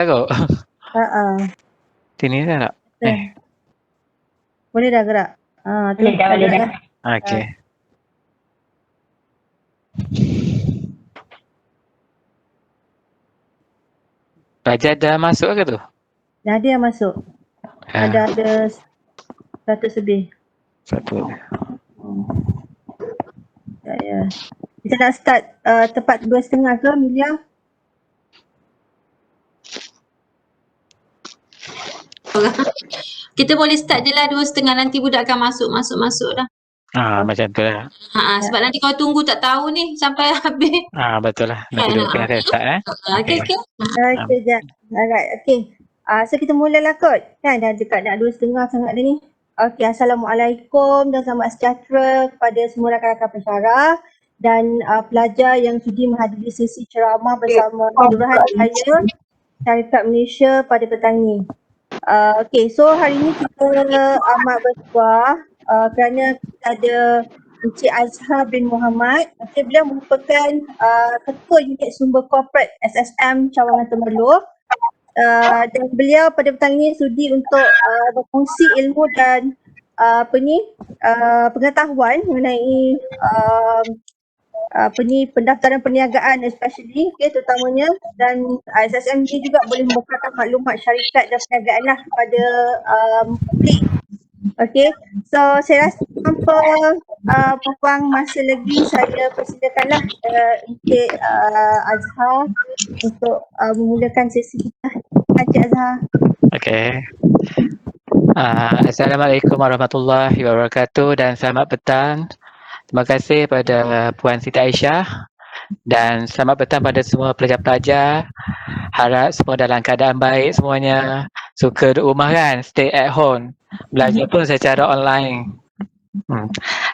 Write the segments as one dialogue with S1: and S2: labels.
S1: Kot.
S2: Ha.
S1: Sini dah tak?
S2: Boleh dah gerak? Tu.
S3: Boleh dah.
S1: Okey. Pelajar dah masuk ke tu?
S2: Dah ada yang masuk. Ada 100 lebih.
S1: Satu.
S2: Ya. Kita nak start tepat 2.30 ke, Milia?
S4: Kita boleh start je lah 2.30, nanti budak akan masuk dah.
S1: Macam tu lah.
S4: Sebab nanti kau tunggu tak tahu ni sampai habis.
S1: Betul lah. Nanti dua tengah saya start
S4: Okey.
S2: Okay, jap. Alright, okay. So kita mulalah kot. Kan dah dekat nak 2.30 sangat dah ni. Okay, Assalamualaikum dan selamat sejahtera kepada semua rakan-rakan pensyarah dan pelajar yang sudi menghadiri sesi ceramah bersama Lurahan Saya Syarikat Malaysia pada petang ni. Okay, so hari ni kita amat bertuah kerana kita ada Encik Azhar bin Muhammad. Okay, beliau merupakan Ketua Unit Sumber Corporate SSM Cawangan Temerloh. Dan beliau pada petang ini sudi untuk berkongsi ilmu dan pengetahuan mengenai pendaftaran perniagaan especially, terutamanya, dan SSMG juga boleh membukakan maklumat syarikat dan perniagaan lah kepada publik. Okay, so saya rasa tanpa buang masa lagi, saya persilakanlah Encik Azhar untuk memulakan sesi kita. Encik Azhar.
S1: Okey. Assalamualaikum warahmatullahi wabarakatuh dan selamat petang. Terima kasih pada Puan Siti Aisyah dan selamat petang pada semua pelajar-pelajar. Harap semua dalam keadaan baik semuanya. Suka duduk rumah kan? Stay at home. Belajar pun secara online.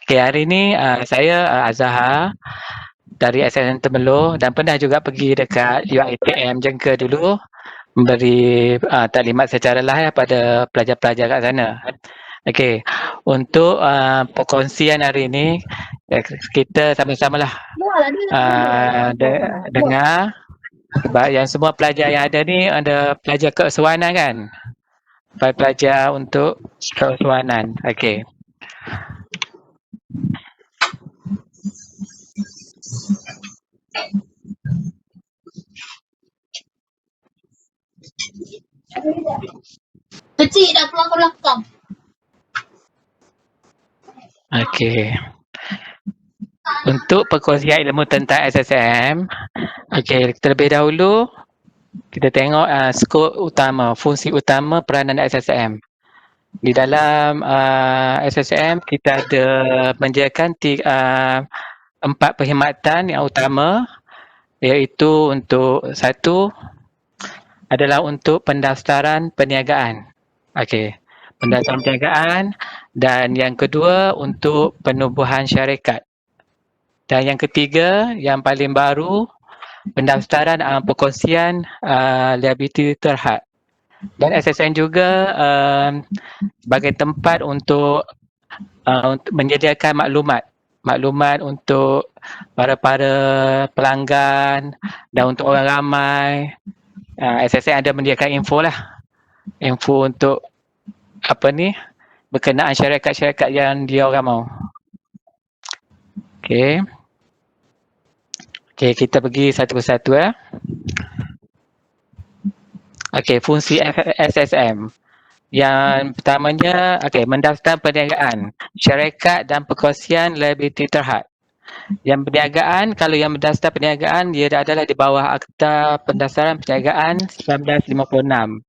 S1: Okay, hari ni saya Azhar dari SSM Temerloh dan pernah juga pergi dekat UiTM Jengka dulu memberi taklimat secara live pada pelajar-pelajar kat sana. Okey, untuk perkongsian hari ini kita sama-samalah dengar sebab yang semua pelajar yang ada ni ada pelajar keusuanan kan? Pelajar untuk keusuanan. Okey.
S4: Kecil dah keluar ke belakang.
S1: Okey. Untuk perkongsian ilmu tentang SSM, okey, terlebih dahulu kita tengok skop utama, fungsi utama peranan SSM. Di dalam SSM kita ada menyediakan 4 perkhidmatan yang utama, iaitu untuk satu adalah untuk pendaftaran perniagaan. Okey, pendaftaran perniagaan, dan yang kedua untuk penubuhan syarikat. Dan yang ketiga, yang paling baru, pendaftaran perkongsian liability terhad. Dan SSN juga sebagai tempat untuk menyediakan maklumat untuk para pelanggan dan untuk orang ramai. SSN ada menyediakan info untuk berkenaan syarikat-syarikat yang dia orang mau. Okey, kita pergi satu persatu Okey, fungsi SSM. Yang pertamanya, mendaftar perniagaan, syarikat dan perkongsian liability terhad. Yang perniagaan, kalau yang mendaftar perniagaan, dia adalah di bawah Akta Pendaftaran Perniagaan 1956.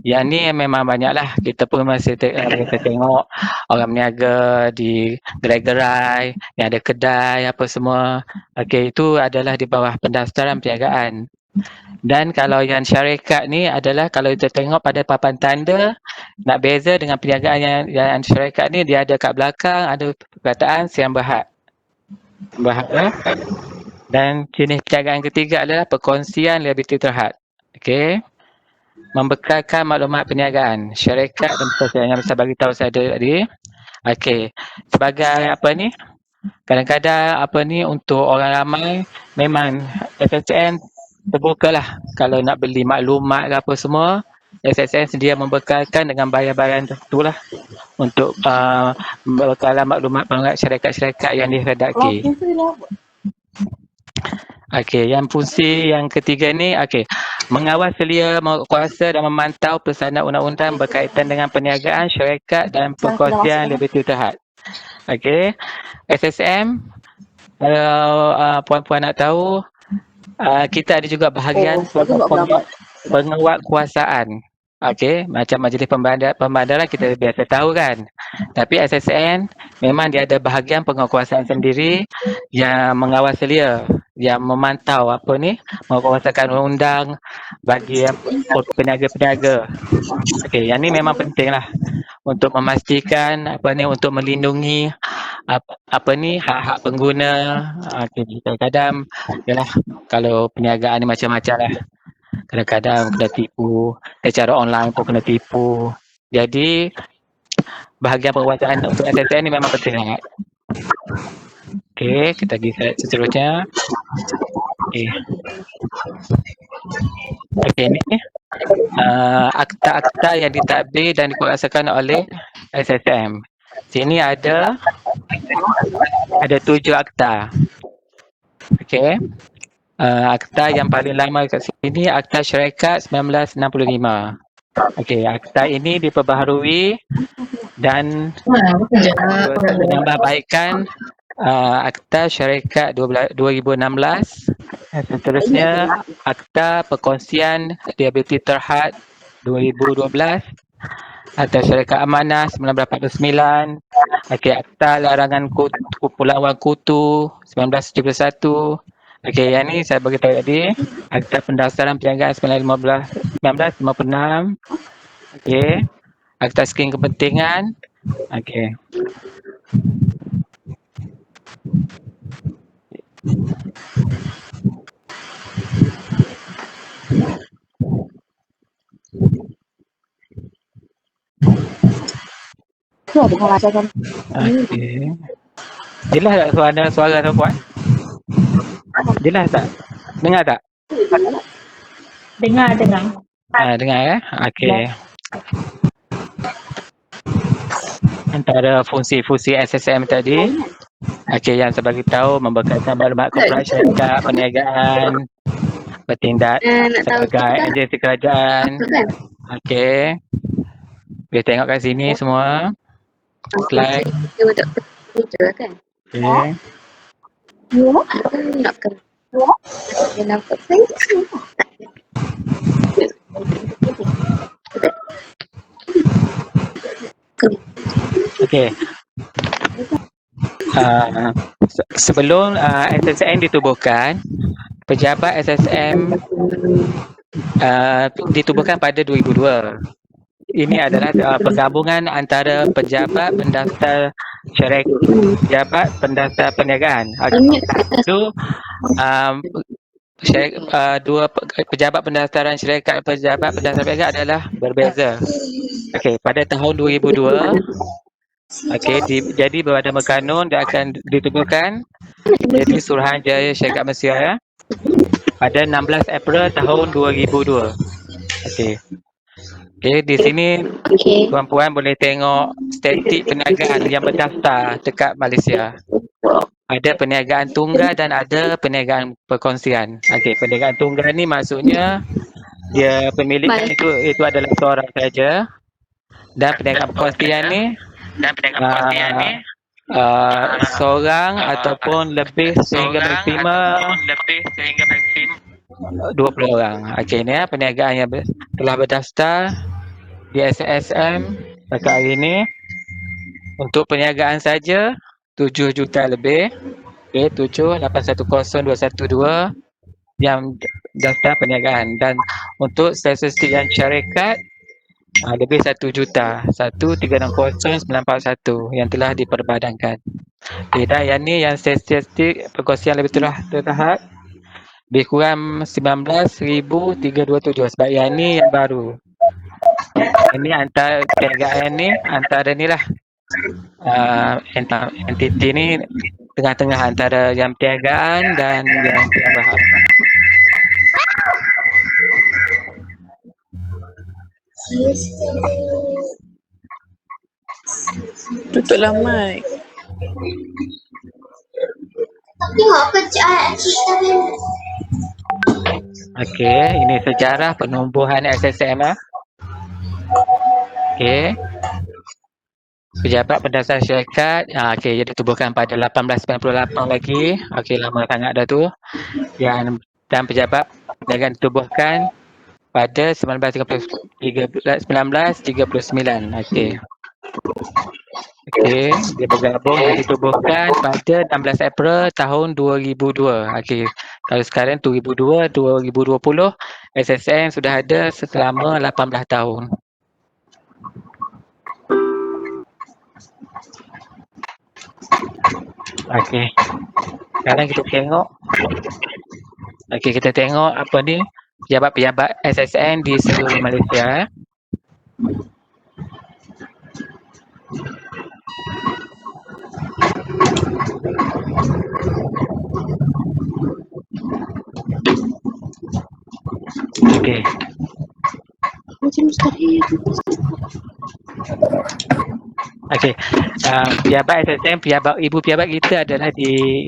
S1: Yang ni memang banyaklah, kita pun masih kita tengok orang berniaga di gerai-gerai, yang ada kedai apa semua. Okey, itu adalah di bawah pendaftaran perniagaan. Dan kalau yang syarikat ni adalah, kalau kita tengok pada papan tanda, nak beza dengan perniagaan yang syarikat ni, dia ada kat belakang ada perkataan siang berhad. Dan jenis perniagaan ketiga adalah perkongsian liability terhad. Okey, membekalkan maklumat perniagaan syarikat dan perkongsian yang saya bagi tahu saya tadi. Okey, sebagai kadang-kadang untuk orang ramai memang SSN terbukalah. Kalau nak beli maklumat ke apa semua, SSM sedia membekalkan dengan bayaran tu lah untuk bekalan maklumat syarikat-syarikat yang dihedaki. Okey, yang fungsi yang ketiga ni, okey, mengawal selia, menguasa dan memantau pelaksanaan undang-undang berkaitan dengan perniagaan, syarikat dan perkongsian liability terhad. Okey, SSM, kalau puan-puan nak tahu, kita ada juga bahagian penguatkuasaan. Okey, macam majlis pembandaran kita biasa tahu kan. Tapi SSN memang dia ada bahagian penguatkuasaan sendiri yang mengawal selia, yang memantau menguasakan undang bagi peniaga-peniaga. Okey, yang ni memang penting lah untuk memastikan untuk melindungi hak-hak pengguna. Okey, kadang-kadang yalah, kalau perniagaan ni macam-macam lah. Kadang-kadang kena tipu, secara online pun kena tipu. Jadi bahagian penguasaan untuk SSN ni memang penting sangat. Okey, kita pergi slide seterusnya. Okey, ni akta-akta yang ditadbir dan dikuasakan oleh SSM. Sini ada 7 akta. Okey. Akta yang paling lama kat sini, Akta Syarikat 1965. Okey, akta ini diperbaharui dan menambahbaikkan Akta Syarikat 2016. Seterusnya, Akta Perkongsian Liability Terhad 2012. Akta Syarikat Amanah 1949. Okey, Akta Larangan Kepulauan Kutu 1971. Okey, yang ni saya beritahu tadi, Akta Pendaftaran Perniagaan 1956. Okey, Akta Skim Kepentingan. Okey. Okey. Jelas tak suara tu puan? Jelas tak? Dengar tak?
S4: Dengar.
S1: Dengar ya? Okey. Antara fungsi-fungsi SSM tadi, okey, yang saya bagi tahu membekalkan maklumat korporat syarikat perniagaan, bertindak sebagai agensi kerajaan. Okey. Boleh tengok kat sini semua. Slide. Okey. Okey. Sebelum SSM ditubuhkan, pejabat SSM ditubuhkan pada 2002. Ini adalah penggabungan antara pejabat pendaftar syarikat, pejabat pendaftar perniagaan. Itu dua pejabat pendaftaran syarikat, pejabat pendaftar perniagaan adalah berbeza. Okey, pada tahun 2002, okey, jadi Badan Berkanun dia akan ditubuhkan jadi Suruhanjaya Syarikat Malaysia pada 16 April tahun 2002. Okey. Okey, di sini puan-puan boleh tengok statistik perniagaan yang berdaftar dekat Malaysia. Ada perniagaan tunggal dan ada perniagaan perkongsian. Okey, perniagaan tunggal ni maksudnya dia pemilikan itu adalah seorang saja. Dan perniagaan perkongsian ni seorang ataupun lebih sehingga maksimum 20 orang. Okey, ni perniagaan yang telah berdaftar di SSM pada hari ini. Untuk perniagaan saja 7 juta lebih. Okey, 7810212 yang daftar perniagaan, dan untuk statistik yang syarikat lebih 1 juta, 1360941 yang telah diperbadankan. Okey, dan yang ni yang statistik perkongsian lebih terhad lebih kurang 19,327 sebab yang ni yang baru. Ini antara perniagaan ni, antara ni lah entiti ni tengah-tengah antara yang perniagaan dan yang penambahan.
S3: Tutuplah mic.
S1: Okey, ini sejarah penumbuhan SSM ya. Okey. Pejabat Pendasar Syarikat, okey, ia ditubuhkan pada 1898 lagi. Okey, lama sangat dah tu. Dan pejabat perniagaan ditubuhkan pada 1939. Okey. Okey, dia bergabung dan ditubuhkan pada 16 April tahun 2002. Okey, kalau sekarang 2020, SSM sudah ada selama 18 tahun. Okey. Sekarang kita tengok. Okey, kita tengok apa ni pejabat-pejabat SSM di seluruh Malaysia. Okey. Okey. Pejabat SSM, ibu pejabat kita adalah di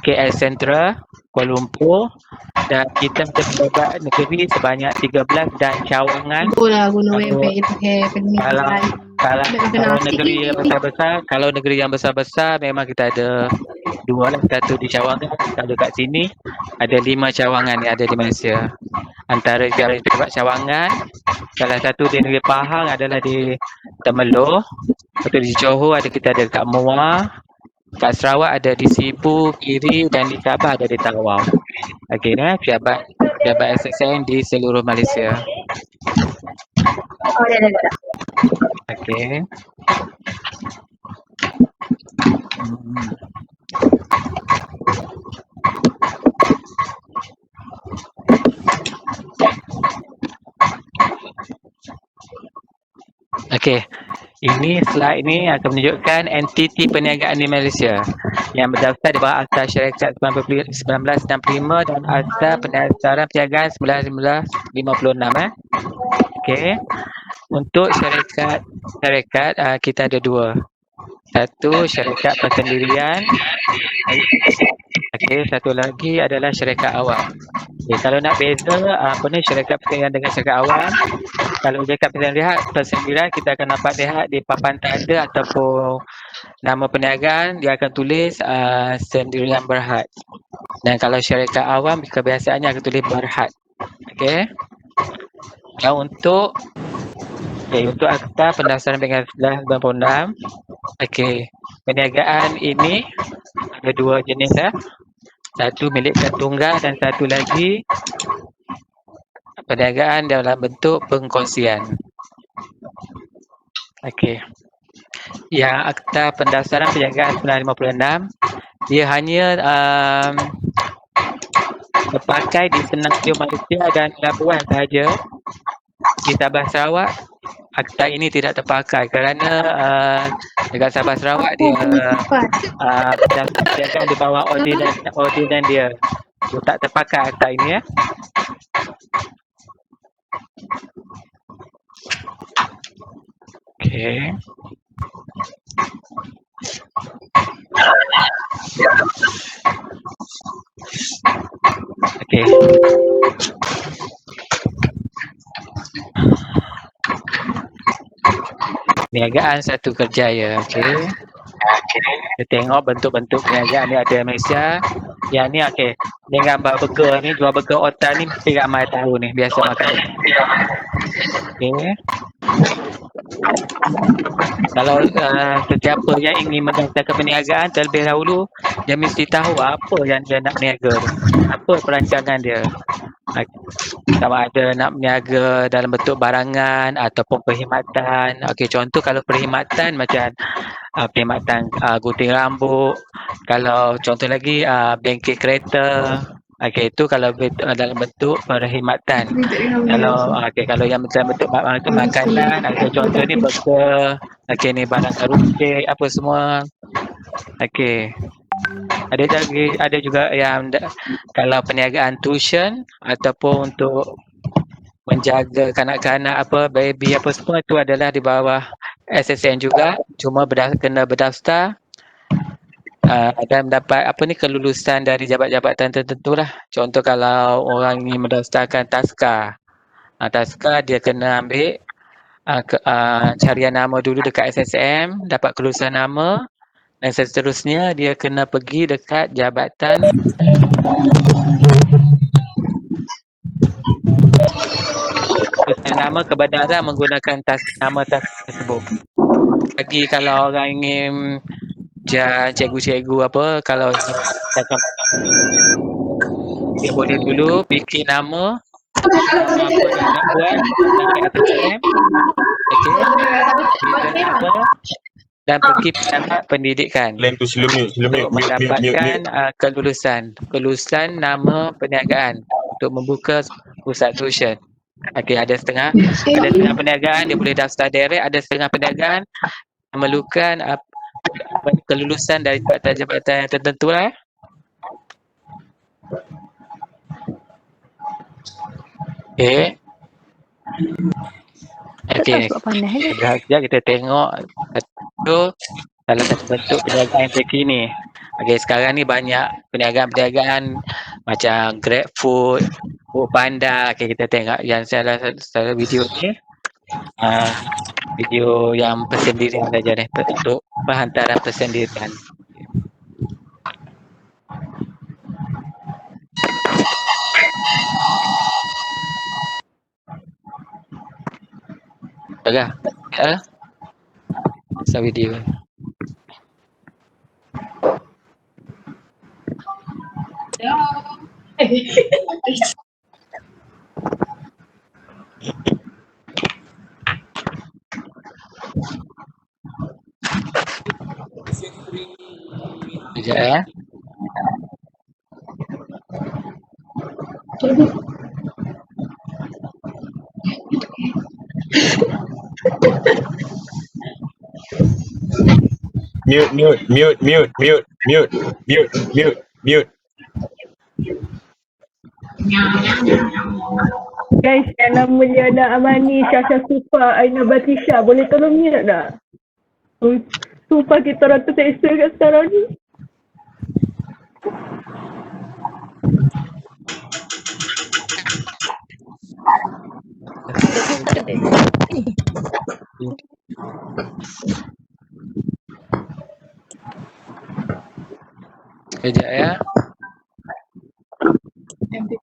S1: KL Central, Kuala Lumpur, dan kita ada pejabat negeri sebanyak 13 dan cawangan.
S5: Bola guna webpack kita pakai perni.
S1: Kalau negeri yang besar-besar memang kita ada dua lah, satu di cawangan, kalau kat sini ada 5 cawangan yang ada di Malaysia. Antara pejabat cawangan, salah satu di negeri Pahang adalah di Temelloh, satu di Johor kita ada kat Muar, kat Sarawak ada di Sibu, Kiri, dan di Sabah ada di Tawau. Okey, pejabat SSM di seluruh Malaysia.
S2: Oh, dah.
S1: Okey. Okey. Ini slide ini akan menunjukkan entiti perniagaan di Malaysia yang berdaftar di bawah Akta Syarikat 1965 dan Akta Pendasaran Perniagaan 1956. Okey. Untuk syarikat kita ada dua. Satu syarikat persendirian. Okey, satu lagi adalah syarikat awam. Okay, kalau nak beza syarikat persendirian dengan syarikat awam, kalau syarikat persendirian kita akan dapat lihat di papan tanda ataupun nama perniagaan dia akan tulis Sendirian Berhad. Dan kalau syarikat awam kebiasaannya akan tulis Berhad. Okey. Dan untuk Akta Pendasaran Perniagaan 1996, okey, perniagaan ini ada dua jenis ya. Satu milik tunggal dan satu lagi perniagaan dalam bentuk pengkongsian. Okey. Yang Akta Pendasaran Perniagaan 1956 dia hanya terpakai di Semenanjung Malaysia dan Labuan sahaja. Di Sabah Sarawak, akta ini tidak terpakai kerana dekat Sabah Sarawak dia perniagaan di bawah ordinan dia. Dia tak terpakai akta ini ya. Okey. Okey. Perniagaan satu kerjaya. Okey. Kita tengok bentuk-bentuk perniagaan ni ada Malaysia. Yang ni okey. Ni gambar burger ni, jual burger otak ni mesti ramai tahu ni, biasa makan. Okey. Kalau sesiapa yang ingin mendaftarkan perniagaan terlebih dahulu, dia mesti tahu apa yang dia nak berniaga tu. Apa perancangan dia. Sama ada nak berniaga dalam bentuk barangan ataupun perkhidmatan. Okey, contoh kalau perkhidmatan macam perkhidmatan gunting rambut. Kalau contoh lagi bengkel kereta. Okey, itu kalau dalam bentuk perkhidmatan. Kalau yang dalam bentuk makanan, contoh ni burger. Okey, ni barang rusik apa semua. Okey. Ada juga yang kalau perniagaan tuition ataupun untuk menjaga kanak-kanak apa, baby apa semua tu adalah di bawah SSN juga, cuma kena berdaftar dan mendapat apa ni kelulusan dari jabatan tertentu lah. Contoh kalau orang ingin mendaftarkan taska, taska dia kena ambil carian nama dulu dekat SSM, dapat kelulusan nama, dan seterusnya dia kena pergi dekat jabatan kelulusan nama kebenaran menggunakan nama taska tersebut. Lagi kalau orang ingin cikgu-cikgu apa, kalau dia boleh dulu bikin nama apa yang nak buat dekat SSM, okey, bikin nama dan pergi pendapat pendidikan untuk mendapatkan kelulusan nama perniagaan untuk membuka pusat tuition. Okey, ada setengah perniagaan dia boleh daftar direct, ada setengah perniagaan memerlukan kelulusan dari jabatan-jabatan yang tertentu lah. Okey. Okey. Sekejap kita tengok tu salah satu bentuk perniagaan terkini. Okey, sekarang ni banyak perniagaan-perniagaan macam GrabFood, Foodpanda. Okey, kita tengok yang salah video ni. Video yang persendirian saja ni untuk penghantaran persendirian. Dah. Pasal video. Sekejap
S6: Mute.
S2: Guys, yang nama Liana Amani, Syasha Sufa, Aina Batisha, boleh tolong mute tak? Sumpah kita orang terseksa kat sekarang ni.
S1: Sekejap ya.
S5: MP1.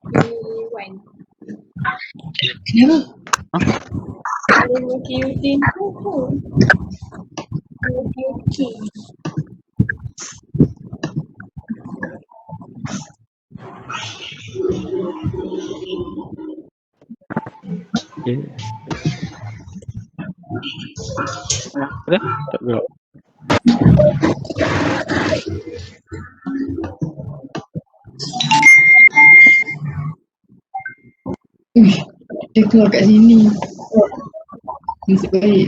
S1: Tak gerak.
S5: Dia keluar kat sini. Nasib baik.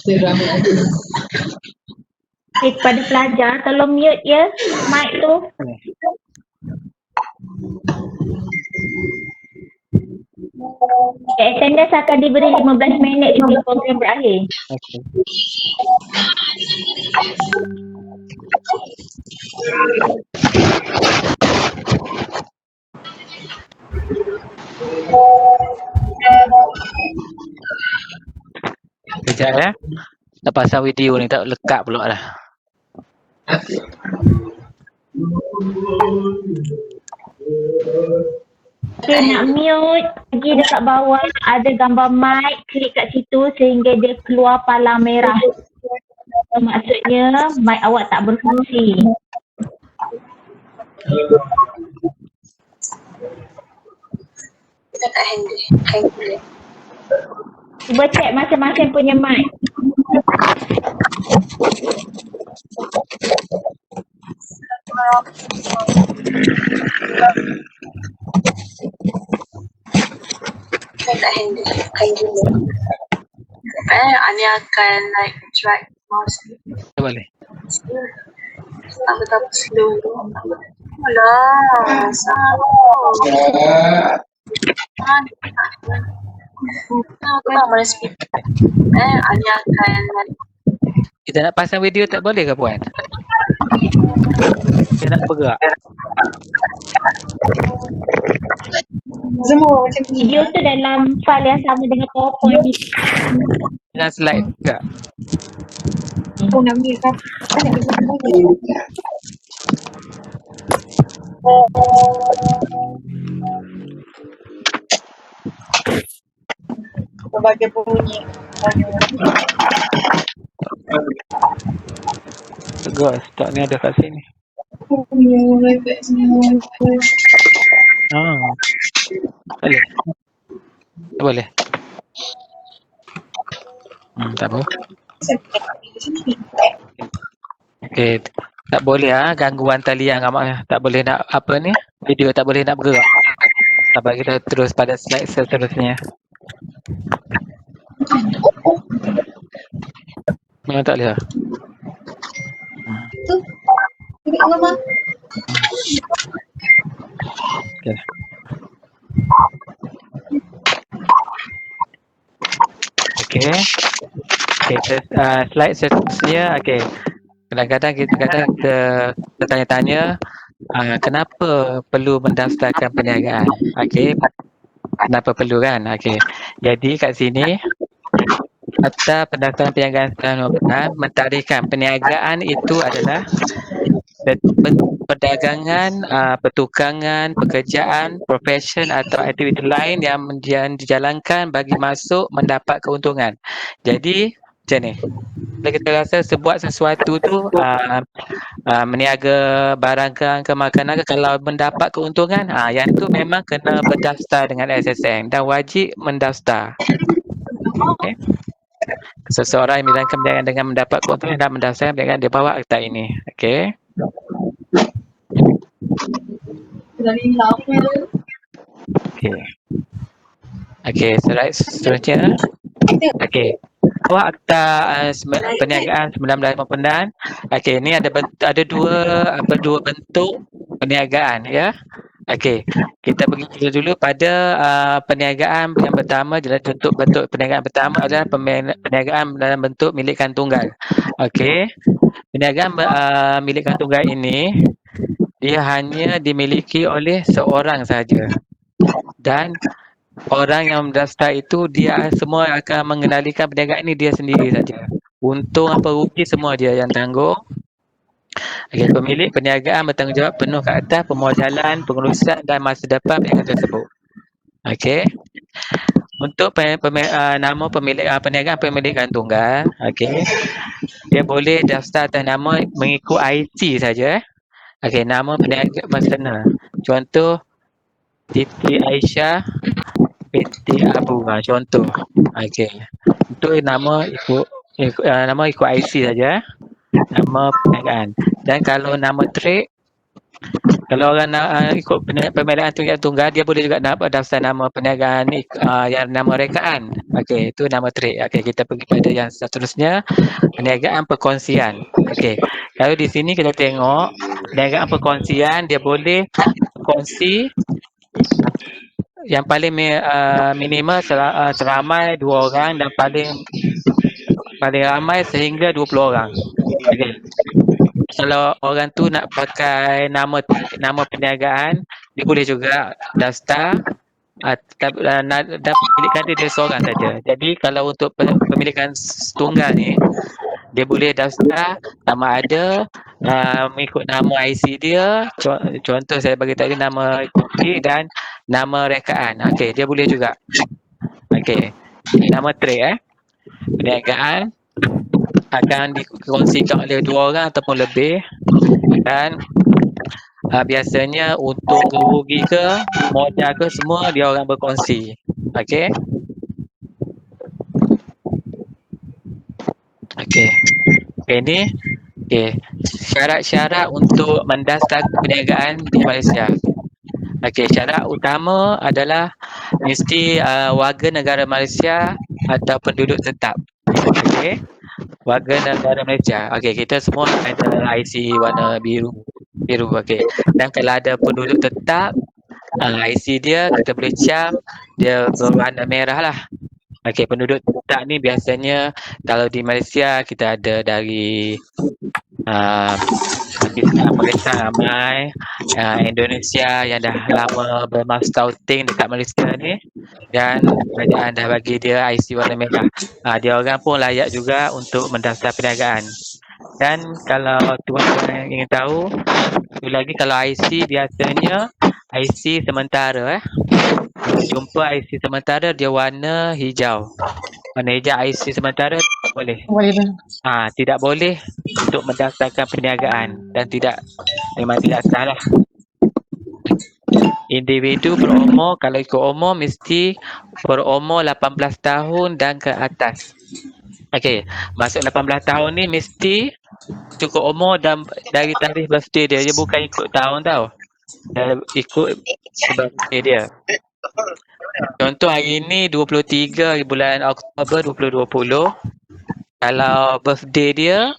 S5: Seram aku.
S2: Kepada pelajar, tolong mute ya mic tu. Attendance akan diberi 15 minit sebelum program berakhir.
S1: Okey. Sekejap ya. Nak pasang video ni tak lekat pula dah.
S2: Okay, nak mute, pergi dekat bawah ada gambar mic, klik kat situ sehingga dia keluar palang merah. Maksudnya mic awak tak berfungsi.
S4: Kita tak handle.
S2: Cuba check masing-masing punya mic.
S4: Kita tak handle. Ani akan like drag mouse ni.
S1: Tak boleh.
S4: Tak betapa slow. Alah, salah.
S1: Kita nak pasang video tak boleh ke puan? Kita nak bergerak.
S5: Semua macam ni.
S2: Video tu dalam file yang sama dengan PowerPoint ni.
S1: Dengan slide juga.
S5: Aku nak ambil kan. Kan nak ambil Berbagai bunyi.
S1: Bagus, stok ni ada kat sini.
S5: Kat sini.
S1: Boleh. Tak boleh. Tak apa. Okey. Tak boleh gangguan talian kat tak boleh nak apa ni? Video tak boleh nak bergerak. Sabar kita terus pada slide seterusnya. Memang tak boleh.
S5: Tengok Mama.
S1: Okey. Okey. Okey, slide seterusnya. Okey. Kadang-kadang kita bertanya-tanya kenapa perlu mendaftarkan perniagaan. Okey. Kenapa perlu kan? Okey. Jadi kat sini Akta Pendaftaran Perniagaan Secara mentadihkan perniagaan itu adalah perdagangan, pertukangan, pekerjaan, profesion atau aktiviti lain yang dijalankan bagi masuk mendapat keuntungan. Jadi macam ni, bila kita rasa sebuat sesuatu tu meniaga barang ke makanan ke, kalau mendapat keuntungan, yang tu memang kena berdaftar dengan SSM dan wajib mendaftar. Okay. Seseorang yang menjalankan perniagaan dengan mendapat keuntungan dan mendaftarkan perniagaan di bawah akta ini. Okey. Okey. Okey, slide seterusnya. Okey. Bawah akta perniagaan 1956. Okey, ni ada dua bentuk perniagaan ya. Okey, kita pergi dulu pada perniagaan yang pertama. Bentuk perniagaan pertama adalah perniagaan dalam bentuk milikan tunggal. Okey, perniagaan milikan tunggal ini dia hanya dimiliki oleh seorang saja, dan orang yang mendaftar itu dia semua akan mengendalikan perniagaan ini dia sendiri saja. Untung apa rugi semua dia yang tanggung. Okay, pemilik perniagaan bertanggungjawab penuh ke atas pemodalan, pengurusan dan masa depan perniagaan tersebut. Okey. Untuk nama pemilik perniagaan pemilikan tunggal, okey. Dia boleh daftar atas nama mengikut IC saja. Okey, nama perniagaan personal. Contoh Siti Aisyah PT Abu, contoh. Okey. Itu nama ikut IC saja. Nama perniagaan. Dan kalau nama trade, kalau orang nak ikut pemilikan tunggal, dia boleh juga daftar nama perniagaan yang nama rekaan. Okey, itu nama trade. Okey, kita pergi pada yang seterusnya, perniagaan perkongsian. Okey, kalau di sini kita tengok perniagaan perkongsian, dia boleh berkongsi yang paling minimal seramai 2 orang dan paling ramai sehingga 20 orang. Okey. Kalau orang tu nak pakai nama perniagaan, dia boleh juga daftar dan pemilikan dia seorang saja. Jadi kalau untuk pemilikan tunggal ni, dia boleh daftar nama ada, mengikut nama IC dia. Contoh saya bagi tadi nama IC dan nama rekaan. Okey, dia boleh juga. Okey, nama trade perniagaan akan dikongsikan oleh 2 orang ataupun lebih, dan biasanya untung ke rugi ke modal ke semua dia orang berkongsi. Okey. Okey. Okey, ni syarat-syarat untuk mendaftar perniagaan di Malaysia. Okey, syarat utama adalah mesti warga negara Malaysia atau penduduk tetap. Okey. Warga negara Malaysia. Okey, kita semua ada IC warna biru. Okey. Dan kalau ada penduduk tetap, IC dia kita boleh cam, dia berwarna merah lah. Okey, penduduk tetap ni biasanya kalau di Malaysia kita ada dari Pakistan ramai, Indonesia yang dah lama bermastauting dekat Malaysia ni, dan kerajaan dah bagi dia IC warna merah. Dia orang pun layak juga untuk mendaftar perniagaan. Dan kalau tuan-tuan ingin tahu, satu lagi kalau IC biasanya IC sementara jumpa IC sementara dia warna hijau. Warna hijau IC sementara tak boleh. Tidak boleh untuk mendaftarkan perniagaan dan memang tidak sah lah. Individu berumur, kalau ikut umur mesti berumur 18 tahun dan ke atas. Okey, masuk 18 tahun ni mesti cukup umur dan dari tarikh birthday dia. Dia bukan ikut tahun tau. Dia ikut birthday dia. Contoh hari ni 23 bulan Oktober 2020. Kalau birthday dia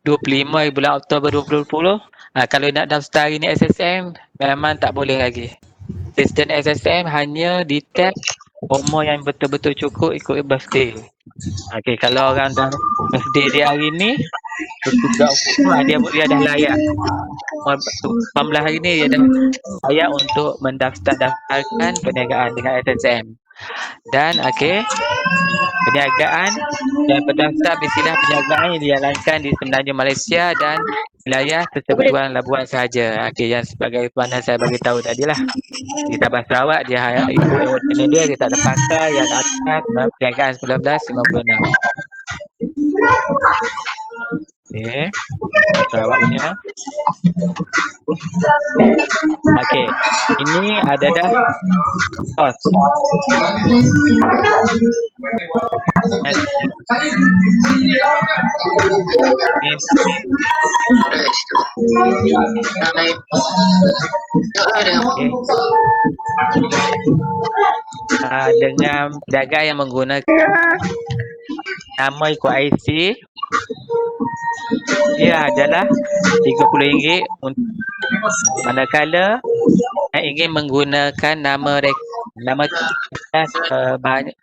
S1: 25 bulan Oktober 2020, kalau nak daftar hari ni SSM memang tak boleh lagi. Sistem SSM hanya detect umur yang betul-betul cukup ikut birthday. Okey, kalau orang dah birthday dia hari ni 23 dia dah layak. 18 hari ni dia dah layak untuk mendaftarkan perniagaan dengan SSM. Dan perniagaan dan pendaftar bisilah perniagaan yang dijalankan di semenanjung Malaysia dan wilayah persekutuan Labuan sahaja. Yang sebagai mana saya bagi tahu tadilah. Di Sabah Sarawak dia ikut ordinance dia tak ada pakar yang atas perniagaan 1956. Okey, Sarawak punya. Okey, ini ada dah kos. Dengan pedagang yang menggunakan nama ikut IC, dia adalah RM30 manakala ingin menggunakan nama banyak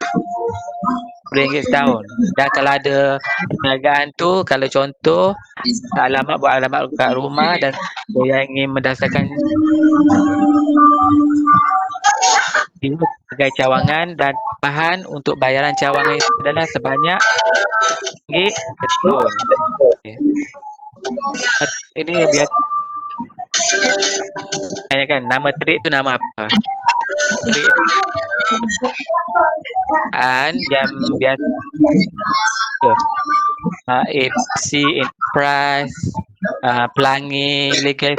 S1: RM10 setahun. Dan kalau ada perniagaan tu, kalau contoh buat alamat kat rumah dan dia ingin mendasarkan sebagai cawangan, dan bahan untuk bayaran cawangan itu adalah sebanyak RM1 setahun. Ini biasa tanyakan nama trade tu nama apa? Trade yang biasa ABC Enterprise, Pelangi Legal,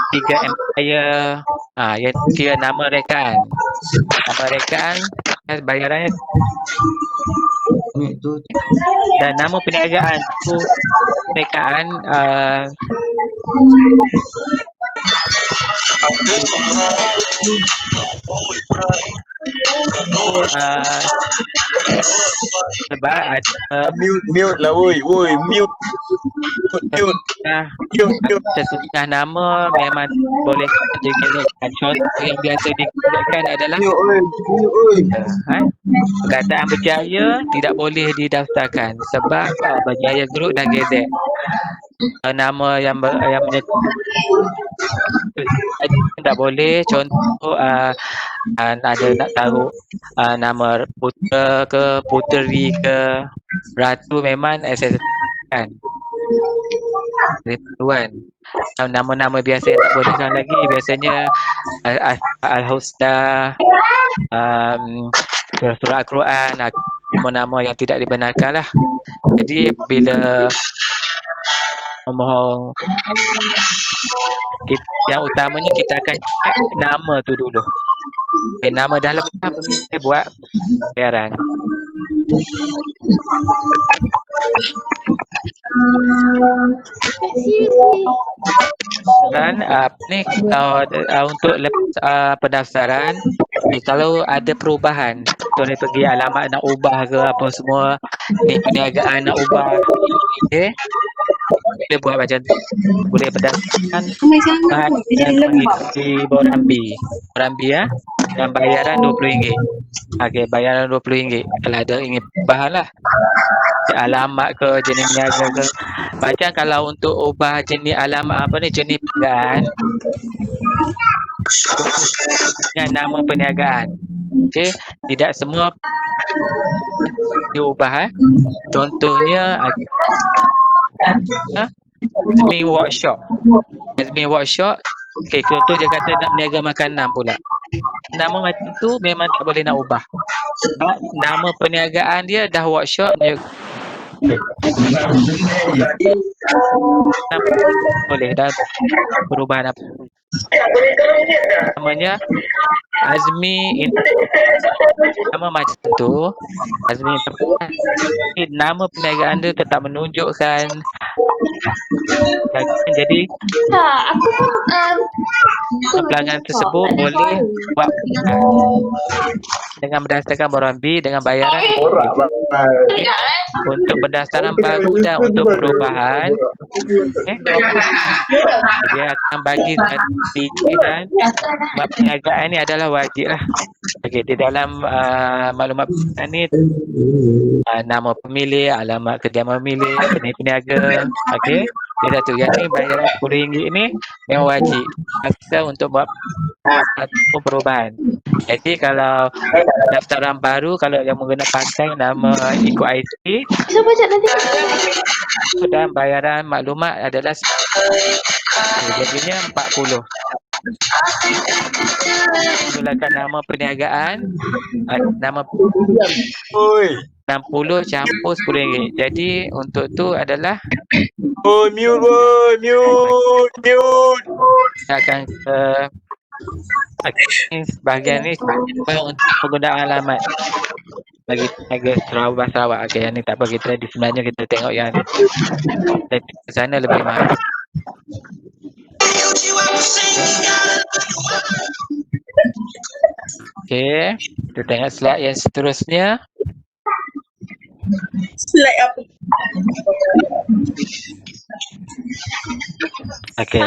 S1: Tiga Empire, yang kira nama rekaan. Nama rekaan bayarannya dan nama perniagaan tu rekaan sebab ada
S6: mute lah woi mute
S1: sesudah nama memang boleh digunakan. Contoh yang biasa digunakan adalah perkataan berjaya tidak boleh didaftarkan sebab Berjaya Group dan Gazette nama yang tak boleh. Contoh ada nak taruh nama putera ke puteri ke ratu memang kan tuan. Nama-nama biasa yang tak bolehkan lagi biasanya Al-Husna, surah Al-Quran, nama-nama yang tidak dibenarkan lah. Jadi bila memohon, yang utamanya kita akan cek nama tu dulu. Nama dah lepas kita buat bayaran. Dan ni untuk pendaftaran, kalau ada perubahan, contohnya pergi alamat nak ubah ke apa semua, ni perniagaan nak ubah, boleh buat macam tu. Boleh berdasarkan
S5: Macam mana? Dia jadi lembab.
S1: mengikuti Borambi. Borambi ya. Dan bayaran RM20. Okey, bayaran RM20. Kalau ada ingin bahan lah. Alamat ke, jenis peniaga ke. Macam kalau untuk ubah jenis alamat jenis perniagaan dengan nama perniagaan. Okey, tidak semua diubah. Contohnya Azmi Workshop. Azmi Workshop. Okey, contoh dia kata nak berniaga makanan pula. Nama macam tu memang tak boleh nak ubah. Sebab nama perniagaan dia dah workshop dia. Boleh dah perubahan apa. Namanya Azmi nama macam tu. Azmi nama perniagaan dia tetap menunjukkan. Jadi pelanggan tersebut boleh buat dengan berdasarkan Borambi dengan bayaran untuk pendaftaran baru dan untuk perubahan. Dia akan bagi dan perniagaan ni adalah wajib lah. Okey, di dalam maklumat ni nama pemilik, alamat kediaman pemilik, jenis peniaga. Okey, dia dah tu. Yang ni bayaran RM10 ni memang wajib. Masa untuk buat perubahan. Jadi kalau daftaran baru, kalau yang menggunakan pakai nama ikut IC dan bayaran maklumat adalah jadinya RM40. Menggunakan nama perniagaan, nama
S6: Oi.
S1: 60 campur RM10. Jadi untuk tu adalah
S6: Oi, mute.
S1: akan ke bahagian ni untuk penggunaan alamat bagi peniaga Sarawak. Okey, yang ni tak apa, kita sebenarnya kita tengok yang di sana lebih mahal. Okey, kita tengok slide yang seterusnya.
S3: Slide apa?
S1: Okey.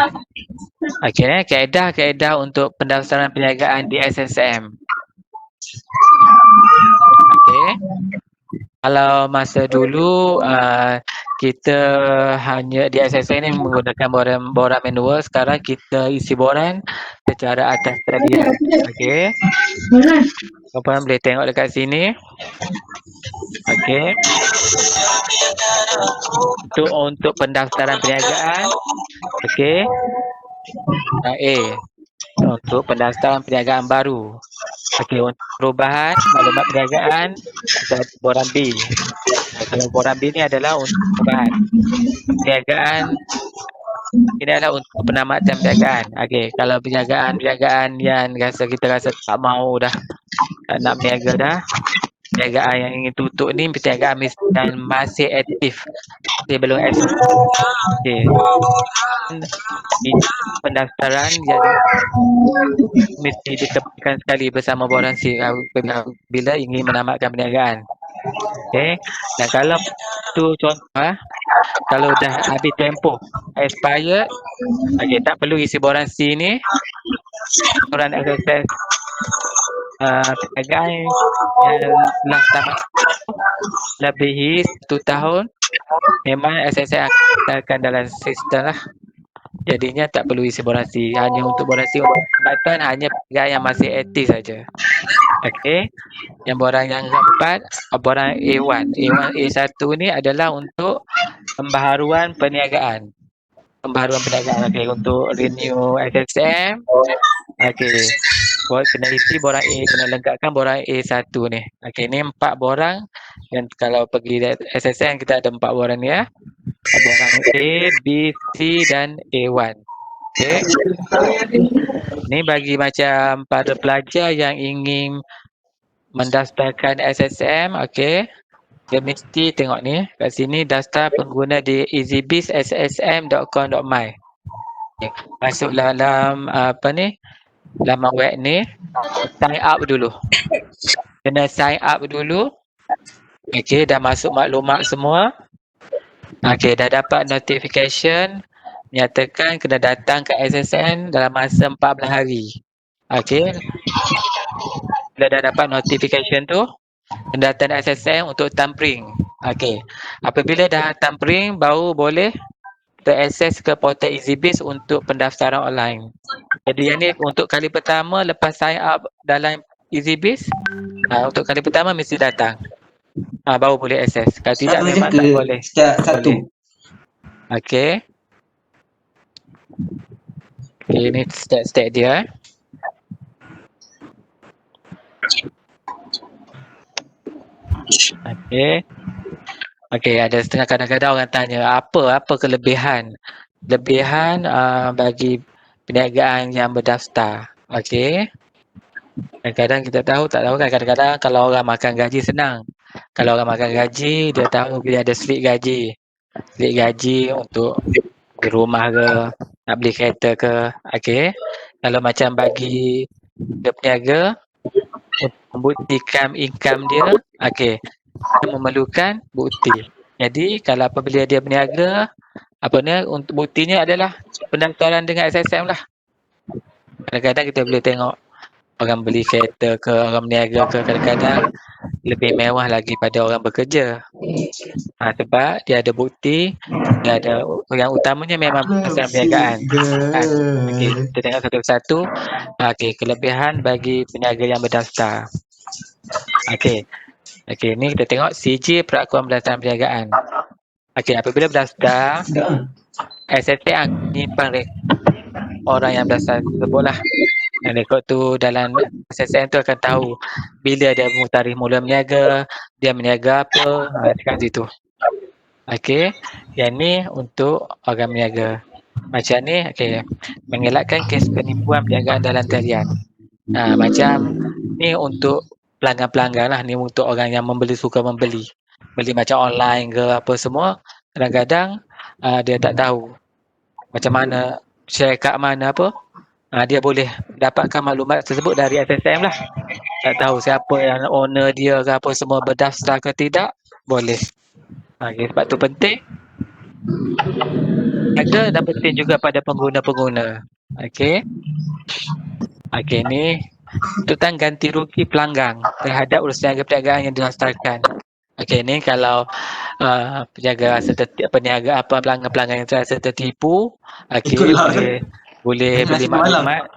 S1: Okey, kaedah untuk pendaftaran perniagaan di SSM. Okey. Kalau masa dulu kita hanya di SSM ni menggunakan boran manual, sekarang kita isi boran secara atas talian. Okey. Korang boleh tengok dekat sini. Okey. Untuk pendaftaran perniagaan. Okey. Untuk pendaftaran perniagaan baru. Okey, untuk perubahan maklumat perniagaan boran B. Kalau boran B ni adalah untuk perubahan perniagaan. Ini adalah untuk penamatan perniagaan. Okey, kalau perniagaan yang kita rasa tak mau dah, tak nak berniaga dah, perniagaan yang ingin tutup ni perniagaan yang masih aktif, dia belum aktif. Okey, pendaftaran yang mesti ditemukan sekali bersama boran C bila ingin menamatkan perniagaan. Okey, dan kalau tu contoh kalau dah habis tempoh expired, okey, tak perlu isi boran C ni. Boran akses perniagaan yang telah tamat lebihi 1 tahun, memang SSM akan dalam sistem lah. Jadinya tak perlu isi boran C. Hanya untuk boran C untuk penambatan hanya perniagaan yang masih aktif saja. Okey. Yang boran yang keempat, boran A1. A1 ni adalah untuk pembaharuan perniagaan. Okey, untuk renew SSM. Okey. Buat kena isi boran A, kena lengkapkan boran A1 ni. Okey, ni 4 boran yang kalau pergi SSM kita ada 4 boran ni ya. Boran A, B, C dan A1. Okey. Ni bagi macam para pelajar yang ingin mendaftarkan SSM, okey. Dia mesti tengok ni, kat sini daftar pengguna di easybiz.ssm.com.my. Okay. Masuk dalam laman web ni, sign up dulu. Kena sign up dulu. Okey, dah masuk maklumat semua. Okey, dah dapat notification menyatakan kena datang ke SSN dalam masa 14 hari. Okey, bila dah dapat notification tu, kena datang SSN untuk tampering. Okey, apabila dah tampering baru boleh terakses ke portal EasyBiz untuk pendaftaran online. Jadi yang ni untuk kali pertama lepas sign up dalam EasyBiz, untuk kali pertama mesti datang. Baru boleh akses. Kalau tidak
S7: Satu je
S1: memang tak boleh.
S7: ke setiap satu?
S1: Boleh. Okey. Okey, ni step-step dia. Okey. Okey, ada setengah kadang-kadang orang tanya apa kelebihan bagi perniagaan yang berdaftar. Okey. Kadang-kadang kita tahu tak tahu kan, kadang-kadang kalau orang makan gaji senang. Kalau orang makan gaji dia tahu dia ada slip gaji. Slip gaji untuk beli rumah ke, nak beli kereta ke. Okey. Kalau macam bagi dia peniaga untuk membuktikan income dia, okey, dia memerlukan bukti. Jadi kalau apabila dia berniaga, untuk buktinya adalah pendaftaran dengan SSM lah. Kadang-kadang kita boleh tengok orang beli kereta ke, orang berniaga ke, kadang-kadang lebih mewah lagi pada orang bekerja. Sebab dia ada bukti, dia ada, yang utamanya memang pasal perniagaan. Okey, kita tengok satu-satu. Okey, kelebihan bagi peniaga yang berdaftar. Okey. Okey, ni kita tengok CJ Perakuan Pendaftaran Perniagaan. Okey, apabila berdaftar, SSN akan menyimpan rekod orang yang berdaftar tersebut lah. Dan rekod tu dalam SSN tu akan tahu bila dia tarikh mula berniaga, dia berniaga apa, dekat situ. Okey, yang ni untuk orang berniaga. Macam ni, okey, mengelakkan kes penipuan perniagaan dalam talian. Macam ni untuk pelanggan-pelanggan lah, ni untuk orang yang suka membeli macam online ke apa semua, kadang-kadang dia tak tahu macam mana syarikat mana apa, dia boleh dapatkan maklumat tersebut dari SSM lah. Tak tahu siapa yang owner dia ke apa semua, berdaftar ke tidak, boleh. Sebab tu penting ada, dan penting juga pada pengguna-pengguna. Okey, ni tuntutan ganti rugi pelanggan terhadap urusan perniagaan yang didaftarkan. Okey, ni kalau pelanggan-pelanggan yang terasa tertipu, okey, boleh beli maklumat.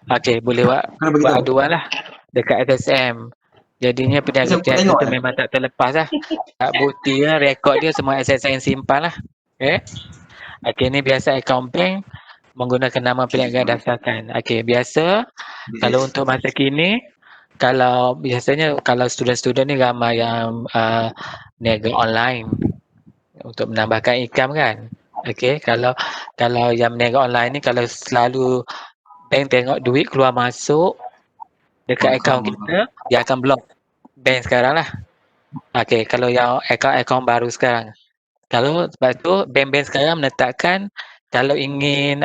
S1: Okey, boleh buat aduan lah dekat SSM. Jadinya peniaga-peniaga tu memang tak terlepas lah. Bukti dia, rekod dia semua SSM simpan lah. Okey, ni biasa akaun bank menggunakan nama perniagaan daftarkan. Okey, biasa kalau untuk masa kini, biasanya kalau student-student ni ramai yang niaga online untuk menambahkan income kan. Okey, kalau yang berniaga online ni, kalau selalu bank tengok duit keluar masuk dekat akaun kita, dia akan block bank sekarang lah. Okey, kalau yang akaun baru sekarang. Kalau sebab tu bank-bank sekarang menetapkan kalau ingin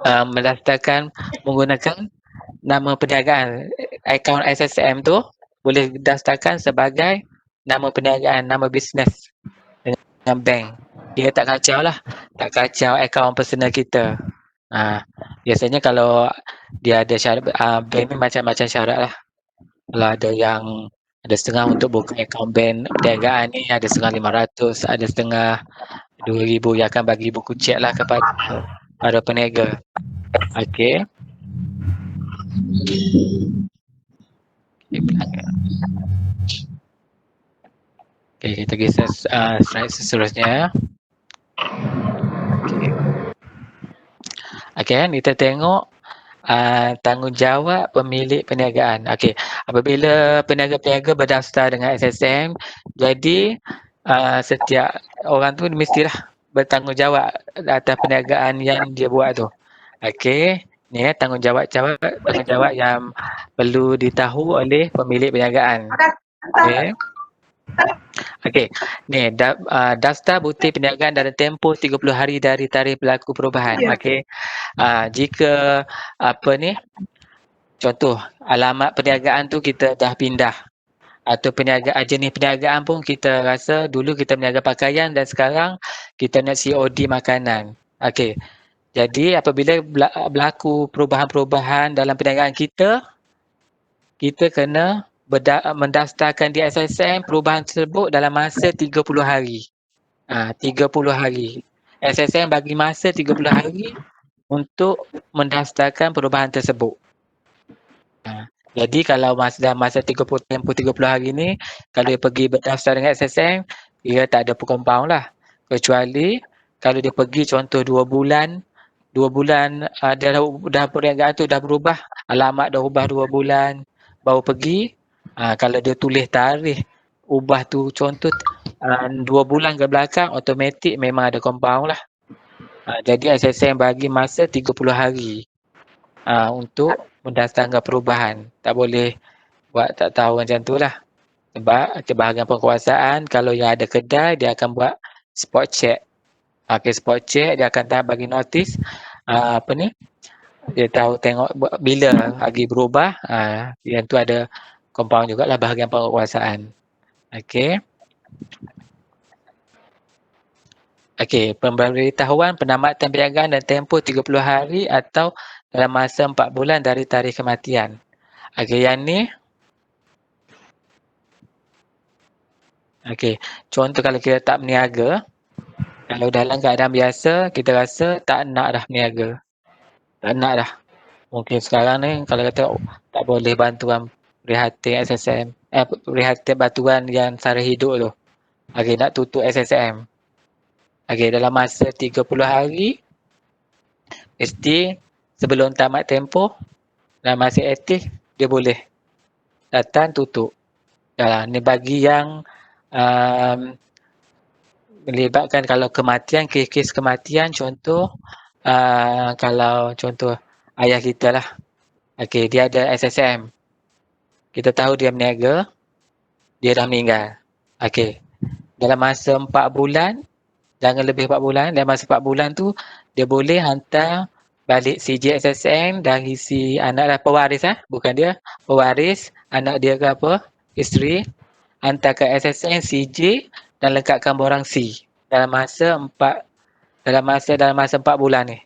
S1: mendaftarkan menggunakan nama perniagaan, akaun SSM tu boleh daftarkan sebagai nama perniagaan, nama bisnes dengan bank. Dia tak kacau lah, tak kacau akaun personal kita. Biasanya kalau dia ada syarat, bank ni macam-macam syarat lah. Kalau ada setengah untuk buka akaun bank perniagaan ni, ada setengah 500, ada setengah 2,000 yang akan bagi buku cek lah kepada para peniaga. Okey. Okey, kita pergi slide seterusnya. Okey, kita tengok tanggungjawab pemilik perniagaan. Okey, apabila peniaga-peniaga berdaftar dengan SSM, jadi setiap orang tu mestilah bertanggungjawab atas perniagaan yang dia buat tu. Okey, ni tanggungjawab yang perlu ditahu oleh pemilik perniagaan. Okey, ni daftar bukti perniagaan dalam tempoh 30 hari dari tarikh berlaku perubahan. Okey, jika contoh alamat perniagaan tu kita dah pindah, atau perniagaan, jenis perniagaan pun kita rasa dulu kita berniaga pakaian dan sekarang kita nak COD makanan. Okey. Jadi apabila berlaku perubahan-perubahan dalam perniagaan kita kena mendaftarkan di SSM perubahan tersebut dalam masa 30 hari. 30 hari. SSM bagi masa 30 hari untuk mendaftarkan perubahan tersebut. Jadi kalau dalam masa 30 hari ni, kalau dia pergi berdaftar dengan SSM, dia tak ada compound lah. Kecuali kalau dia pergi contoh 2 bulan, dah perniagaan tu dah berubah, alamat dah ubah 2 bulan, baru pergi, kalau dia tulis tarikh ubah tu contoh 2 bulan ke belakang, automatik memang ada compound lah. Jadi SSM bagi masa 30 hari untuk mendaftarkan perubahan. Tak boleh buat tak tahu macam tu lah. Sebab bahagian penguasaan, kalau yang ada kedai, dia akan buat spot check. Spot check, dia akan bagi notis, dia tahu tengok bila lagi berubah, yang tu ada compound jugalah bahagian penguasaan. Pemberitahuan penamatan perniagaan dan tempoh 30 hari atau dalam masa 4 bulan dari tarikh kematian. Yang ni contoh kalau kita tak berniaga, kalau dalam keadaan biasa kita rasa tak nak dah berniaga. Tak nak dah. Mungkin sekarang ni kalau kata tak boleh bantuan prihatin SSM, prihatin bantuan yang sara hidup tu. Nak tutup SSM. Dalam masa 30 hari, mesti sebelum tamat tempoh dan masih aktif, dia boleh datang tutup. Ni bagi yang melibatkan kalau kematian, kes-kes kematian, contoh kalau contoh ayah kita lah. Dia ada SSM. Kita tahu dia berniaga, dia dah meninggal. Dalam masa 4 bulan, jangan lebih 4 bulan, dalam masa 4 bulan tu, dia boleh hantar balik CJ SSM dari si anak pewaris bukan dia, pewaris, anak dia ke apa, isteri, hantar ke SSM CJ dan lekatkan borang C dalam masa 4 bulan ni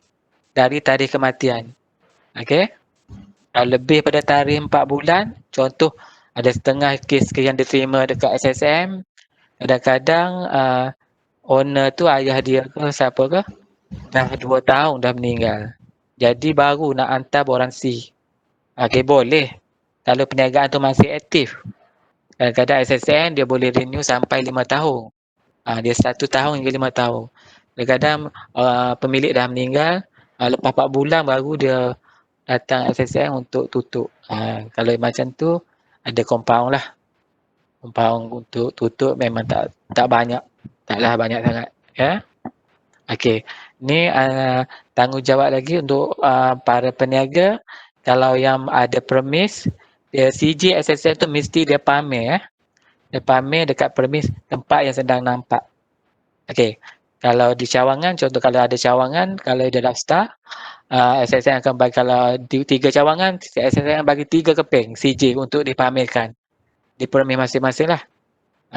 S1: dari tarikh kematian. Kalau lebih pada tarikh 4 bulan, contoh ada setengah kes yang diterima dekat SSM, kadang-kadang owner tu ayah dia ke siapa ke dah 2 tahun dah meninggal, jadi baru nak hantar borang C. Boleh kalau perniagaan tu masih aktif. Kadang-kadang SSN dia boleh renew sampai 5 tahun. Dia 1 tahun hingga 5 tahun. Kadang-kadang pemilik dah meninggal, lepas 4 bulan baru dia datang SSN untuk tutup. Kalau macam tu ada compound lah. Compound untuk tutup memang tak banyak. Taklah banyak sangat. Ni tanggungjawab lagi untuk para peniaga. Kalau yang ada premis, dia CJ SSN tu mesti dia pamer. Dia pamer dekat premis tempat yang sedang nampak. Kalau di cawangan, contoh kalau ada cawangan, kalau dia daftar, SSN akan bagi, kalau 3 cawangan, SSN bagi 3 keping CJ untuk dipamerkan di premis masing-masing lah.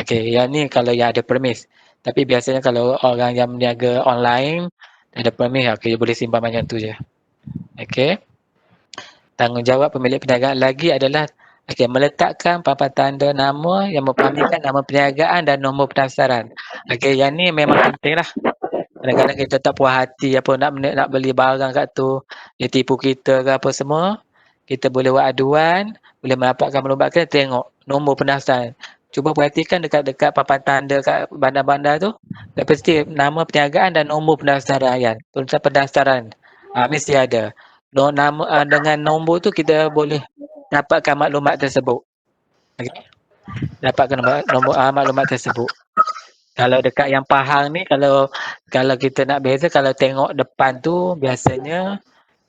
S1: Yang ni kalau yang ada premis. Tapi biasanya kalau orang yang berniaga online ada premis, dia boleh simpan macam tu je. Tanggungjawab pemilik perniagaan lagi adalah meletakkan papan tanda nama yang mempamerkan nama perniagaan dan nombor pendaftaran. Yang ni memang penting lah. Kadang-kadang kita tak puas hati apa nak beli barang kat tu, dia tipu kita ke apa semua, kita boleh buat aduan, boleh mendapatkan tengok nombor pendaftaran. Cuba perhatikan dekat papan tanda kat bandar-bandar tu, mesti nama perniagaan dan nombor pendaftaran. Pendaftaran mesti ada. Dengan nombor tu kita boleh dapatkan maklumat tersebut. Dapatkan nombor maklumat tersebut. Kalau dekat yang Pahang ni, kalau kita nak beza, kalau tengok depan tu biasanya,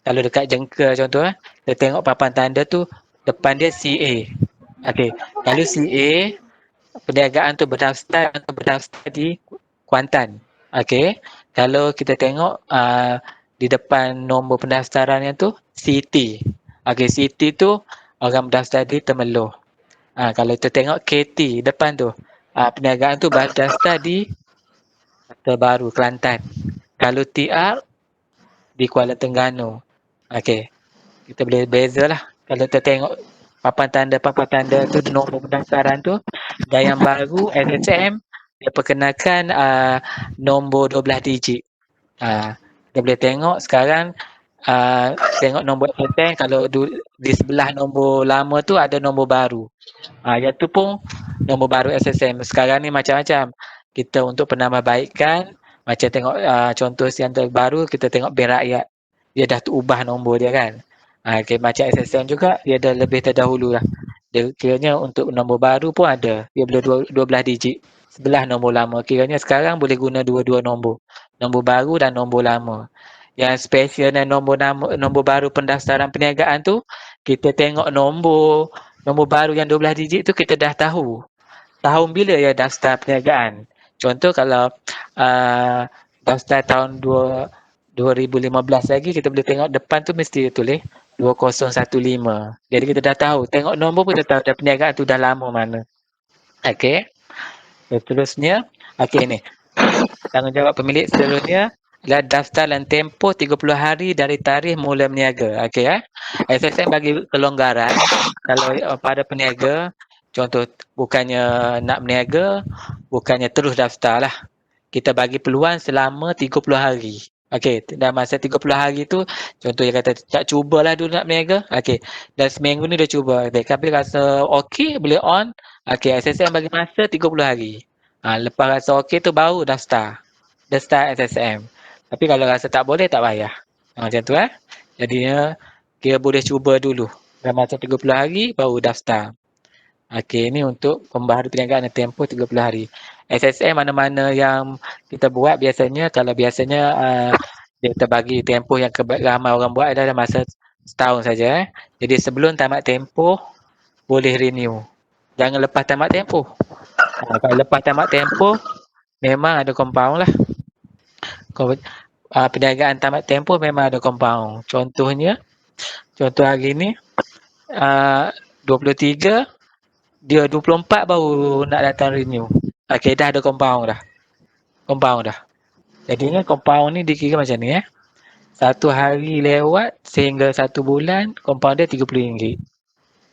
S1: kalau dekat Jengker contoh, kita tengok papan tanda tu depan dia CA. Kalau CA, perniagaan tu berdaftar di Kuantan. Kalau kita tengok di depan nombor pendaftarannya tu CT. CT tu orang berdaftar di Temerloh. Kalau kita tengok KT depan tu, perniagaan tu berdasar di Kota Baru, Kelantan. Kalau TR di Kuala Terengganu. Okey, kita boleh bezalah. Kalau kita tengok papan tanda tu nombor pendaftaran tu, dan yang baru SSM dia perkenalkan nombor 12 digit. Kita boleh tengok sekarang tengok nombor SSM, kalau di sebelah nombor lama tu ada nombor baru. Yang tu pun nombor baru SSM. Sekarang ni macam-macam. Kita untuk penambahbaikan, macam tengok contoh yang terbaru, kita tengok Bank Rakyat. Dia dah ubah nombor dia kan. Okay, macam SSM juga, dia dah lebih terdahulu lah. Dia kiranya untuk nombor baru pun ada. Dia boleh 12 digit. Sebelah nombor lama. Kiranya sekarang boleh guna dua-dua nombor. Nombor baru dan nombor lama. Yang special dan nombor baru pendaftaran perniagaan tu, kita tengok nombor baru yang 12 digit tu kita dah tahu. Tahun bila ya daftar perniagaan. Contoh kalau daftar tahun 2015 lagi, kita boleh tengok depan tu mesti tulis 2015. Jadi kita dah tahu. Tengok nombor pun kita tahu dah perniagaan tu dah lama mana. Okey. Seterusnya, okey ni. Tanggungjawab pemilik seterusnya adalah daftar dalam tempoh 30 hari dari tarikh mula berniaga. Okey SSM bagi kelonggaran kalau pada peniaga, contoh bukannya nak berniaga, bukannya terus daftar lah. Kita bagi peluang selama 30 hari. Okey, dalam masa 30 hari tu, contoh yang kata tak cubalah dulu nak berniaga. Okey, dah seminggu ni dah cuba. Tapi rasa okey, boleh on. Okey, SSM bagi masa 30 hari. Lepas rasa okey tu baru daftar SSM. Tapi kalau rasa tak boleh, tak payah. Macam tu Jadinya, kira boleh cuba dulu. Dalam masa 30 hari, baru daftar. Okey, ini untuk pembaharu perniagaan tempoh 30 hari. SSM mana-mana yang kita buat biasanya, kalau biasanya kita bagi tempoh yang ramai orang buat adalah masa setahun saja. Jadi sebelum tamat tempoh, boleh renew. Jangan lepas tamat tempoh. Kalau lepas tamat tempoh, memang ada compound lah. Perniagaan tamat tempoh memang ada compound. Contoh hari ni 23, dia 24 baru nak datang renew. Okey, dah ada compound dah. Jadinya compound ni dikira macam ni Satu hari lewat sehingga 1 bulan, compound dia RM30.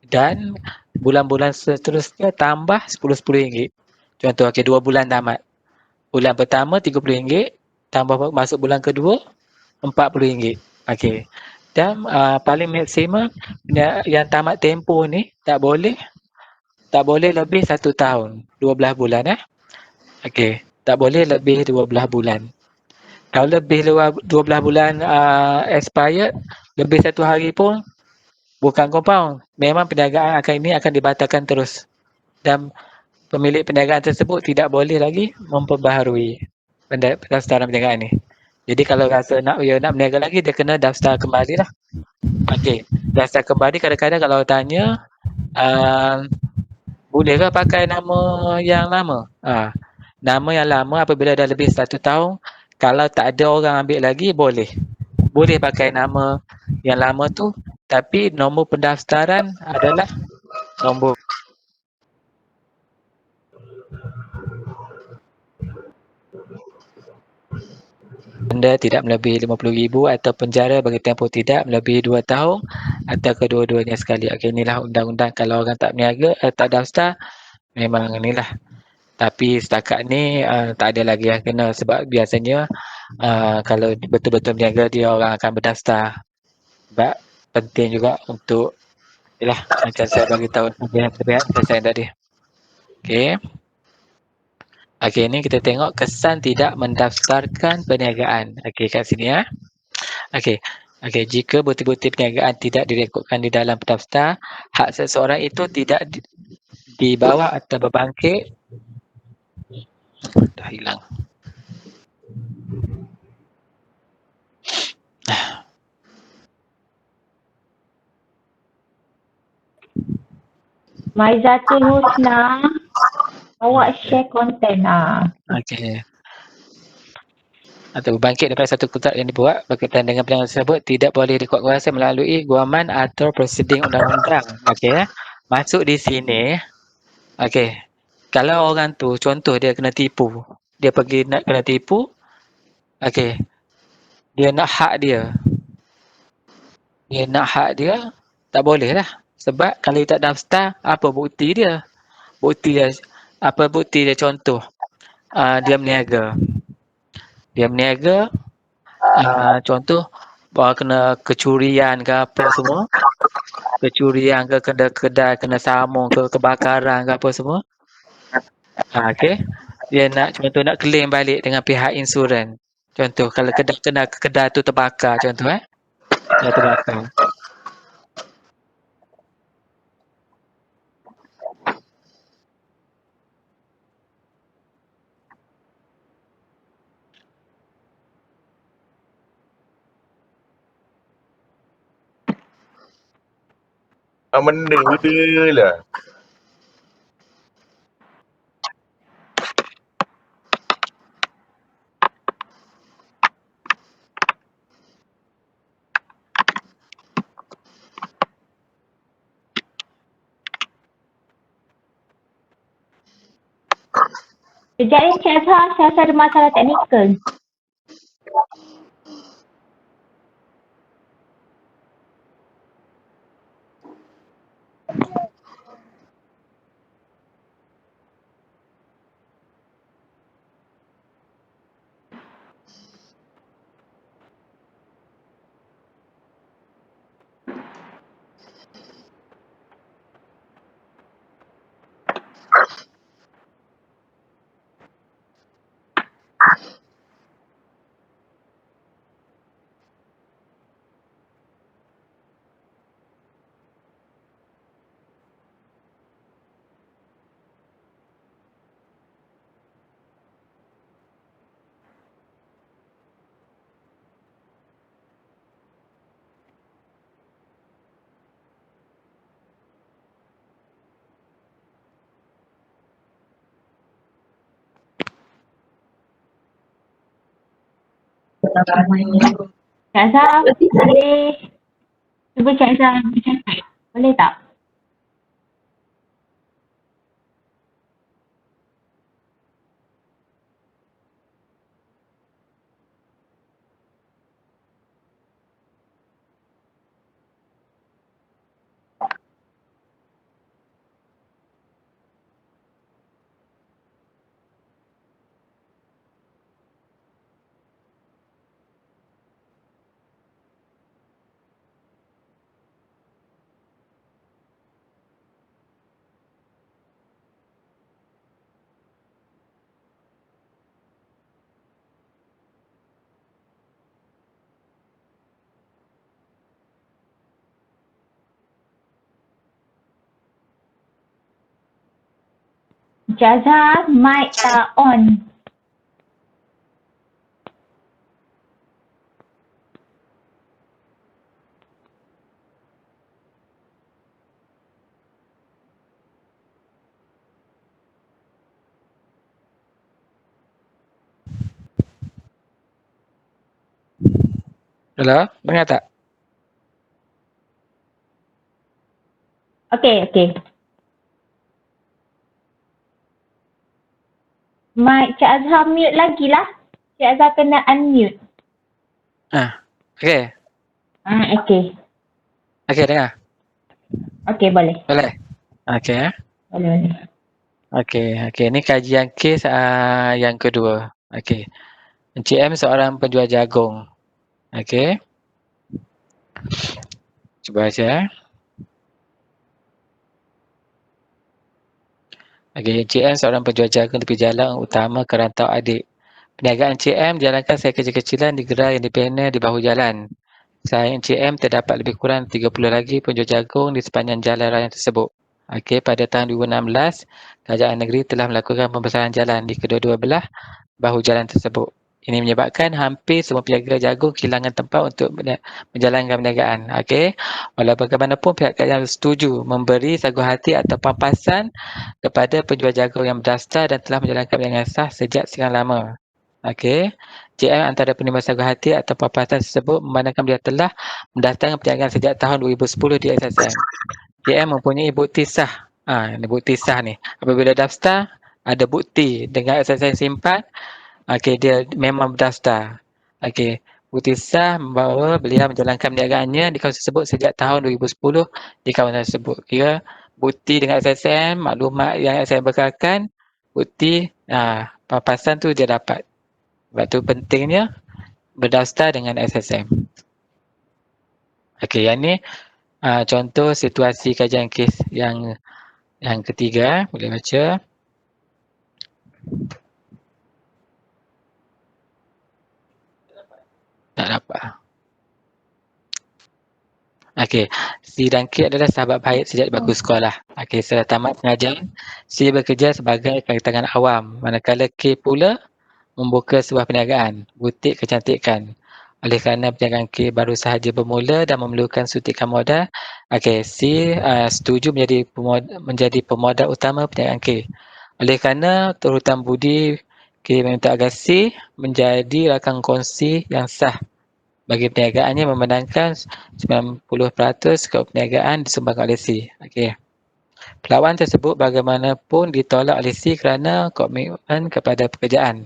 S1: Dan bulan-bulan seterusnya tambah RM10. Contoh, 2 bulan tamat. Bulan pertama RM30, tambah masuk bulan kedua RM40. Okey. Dan paling maksimum yang tamat tempoh ni tak boleh lebih 1 tahun, 12 bulan Okey, tak boleh lebih 12 bulan. Kalau lebih 12 bulan expired, lebih 1 hari pun bukan compound. Memang perniagaan akan dibatalkan terus. Dan pemilik perniagaan tersebut tidak boleh lagi memperbaharui pendaftaran perniagaan ni. Jadi kalau rasa nak berniaga lagi, dia kena daftar kembali lah. Okey, daftar kembali kadang-kadang kalau tanya, bolehkah pakai nama yang lama? Nama yang lama apabila dah lebih 1 tahun, kalau tak ada orang ambil lagi, boleh pakai nama yang lama tu, tapi nombor pendaftaran adalah nombor denda tidak melebihi RM50,000 atau penjara bagi tempoh tidak melebihi 2 tahun atau kedua-duanya sekali. Okey, inilah undang-undang kalau orang tak berniaga, tak daftar, memang inilah. Tapi setakat ni tak ada lagi kena, sebab biasanya kalau betul-betul berniaga, dia orang akan berdaftar. Sebab penting juga untuk macam saya bagi tahu saya tadi. Okey. Okey, ni kita tengok kesan tidak mendaftarkan perniagaan. Okey, kat sini Okey. Okey, jika bukti-bukti perniagaan tidak direkodkan di dalam pendaftar, hak seseorang itu tidak dibawa atau berbangkit. Dah hilang.
S5: Maizatul Husna, awak share konten
S1: Okey. Atau berbangkit daripada satu kontrak yang dibuat berkaitan dengan perniagaan tersebut tidak boleh dikuatkuasa melalui guaman atau prosedur undang-undang. Okey Masuk di sini, Okey. Kalau orang tu contoh dia kena tipu, dia pergi nak kena tipu, okey, dia nak hak dia. Dia nak hak dia, tak boleh lah. Sebab kalau dia tak daftar, apa bukti dia? Bukti dia, apa bukti dia contoh, dia berniaga. Dia berniaga, contoh, kena kecurian ke apa semua, kecurian ke kedai kena sambung ke kebakaran ke apa semua. Okey. Dia nak contoh nak claim balik dengan pihak insurans. Contoh kalau kedai tu terbakar contoh kedai terbakar.
S6: Benda lah.
S5: Sekejap ni Cik Azhar, saya rasa ada masalah teknikal. Cik Azhar, boleh cuba Cik Azhar bercakap. Boleh tak? Cik Azhar, mic tak on.
S1: Hello, dengar tak?
S5: Okey, okey. Mic Cik Azhar mute lagi lah. Cik Azhar kena unmute.
S1: Okey.
S5: Okey.
S1: Okey, dengar.
S5: Okey, boleh.
S1: Boleh? Okey.
S5: Boleh, boleh.
S1: Okey. Ni kajian kes yang kedua. Okey. Encik M seorang penjual jagung. Okey. Cuba baca. Okey, Encik M seorang penjual jagung tepi jalan utama ke rantau adik. Perniagaan Encik M dijalankan secara kecil-kecilan di gerai independen di bahu jalan. Selain Encik M, terdapat lebih kurang 30 lagi penjual jagung di sepanjang jalan raya tersebut. Okey, pada tahun 2016, kerajaan negeri telah melakukan pembesaran jalan di kedua-dua belah bahu jalan tersebut. Ini menyebabkan hampir semua peniaga jagung kehilangan tempat untuk menjalankan perniagaan. Okey, walau bagaimanapun pihak kerajaan setuju memberi sagu hati atau pampasan kepada penjual jagung yang berdaftar dan telah menjalankan perniagaan sah sejak sekian lama. Okey, JM antara penerima sagu hati atau pampasan tersebut memandangkan dia telah mendaftarkan perniagaan sejak tahun 2010 di SSM. JM mempunyai bukti sah Ini bukti sah ni. Apabila daftar, ada bukti dengan SSN simpan, okey, dia memang berdaftar. Okey, bukti sah bahawa beliau menjalankan perniagaannya di kawasan tersebut sejak tahun 2010 di kawasan tersebut. Kira bukti dengan SSN, maklumat yang SSN bekalkan, bukti, papasan tu dia dapat. Sebab tu pentingnya berdaftar dengan SSM. Okey, yang ni contoh situasi kajian kes yang ketiga, boleh baca. Tak dapat. Okey, si dan K adalah sahabat baik sejak di bangku sekolah. Okey, setelah tamat pengajian, si bekerja sebagai pengetahuan awam, manakala K pula membuka sebuah perniagaan, butik kecantikan. Oleh kerana perniagaan K baru sahaja bermula dan memerlukan suntikan modal, okey, C setuju menjadi pemodal utama perniagaan K. Oleh kerana turhutan budi, K meminta agar C menjadi rakan kongsi yang sah bagi perniagaannya, memandangkan 90% perniagaan disumbangkan oleh C. Okey. Perlawanan tersebut bagaimanapun ditolak oleh C kerana komitmen kepada pekerjaan.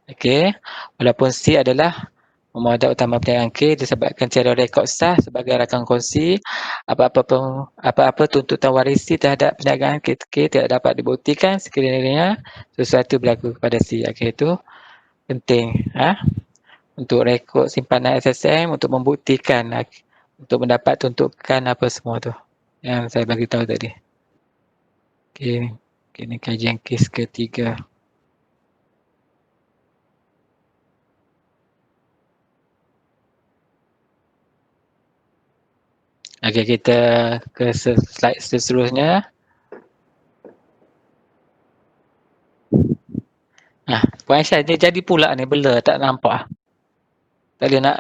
S1: Okey, walaupun C adalah pemodal utama perniagaan K disebabkan tiada rekod sah sebagai rakan kongsi, apa-apa tuntutan warisi terhadap perniagaan K tidak dapat dibuktikan sekiranya sesuatu berlaku kepada C. Okey, itu penting untuk rekod simpanan SSM untuk membuktikan untuk mendapat tuntukan apa semua tu yang saya bagi tahu tadi. Okey, ini kajian kes ketiga. Okey, kita ke slide seterusnya. Puan Aisyah, dia jadi pula ni, blur, tak nampak. Tak boleh nak.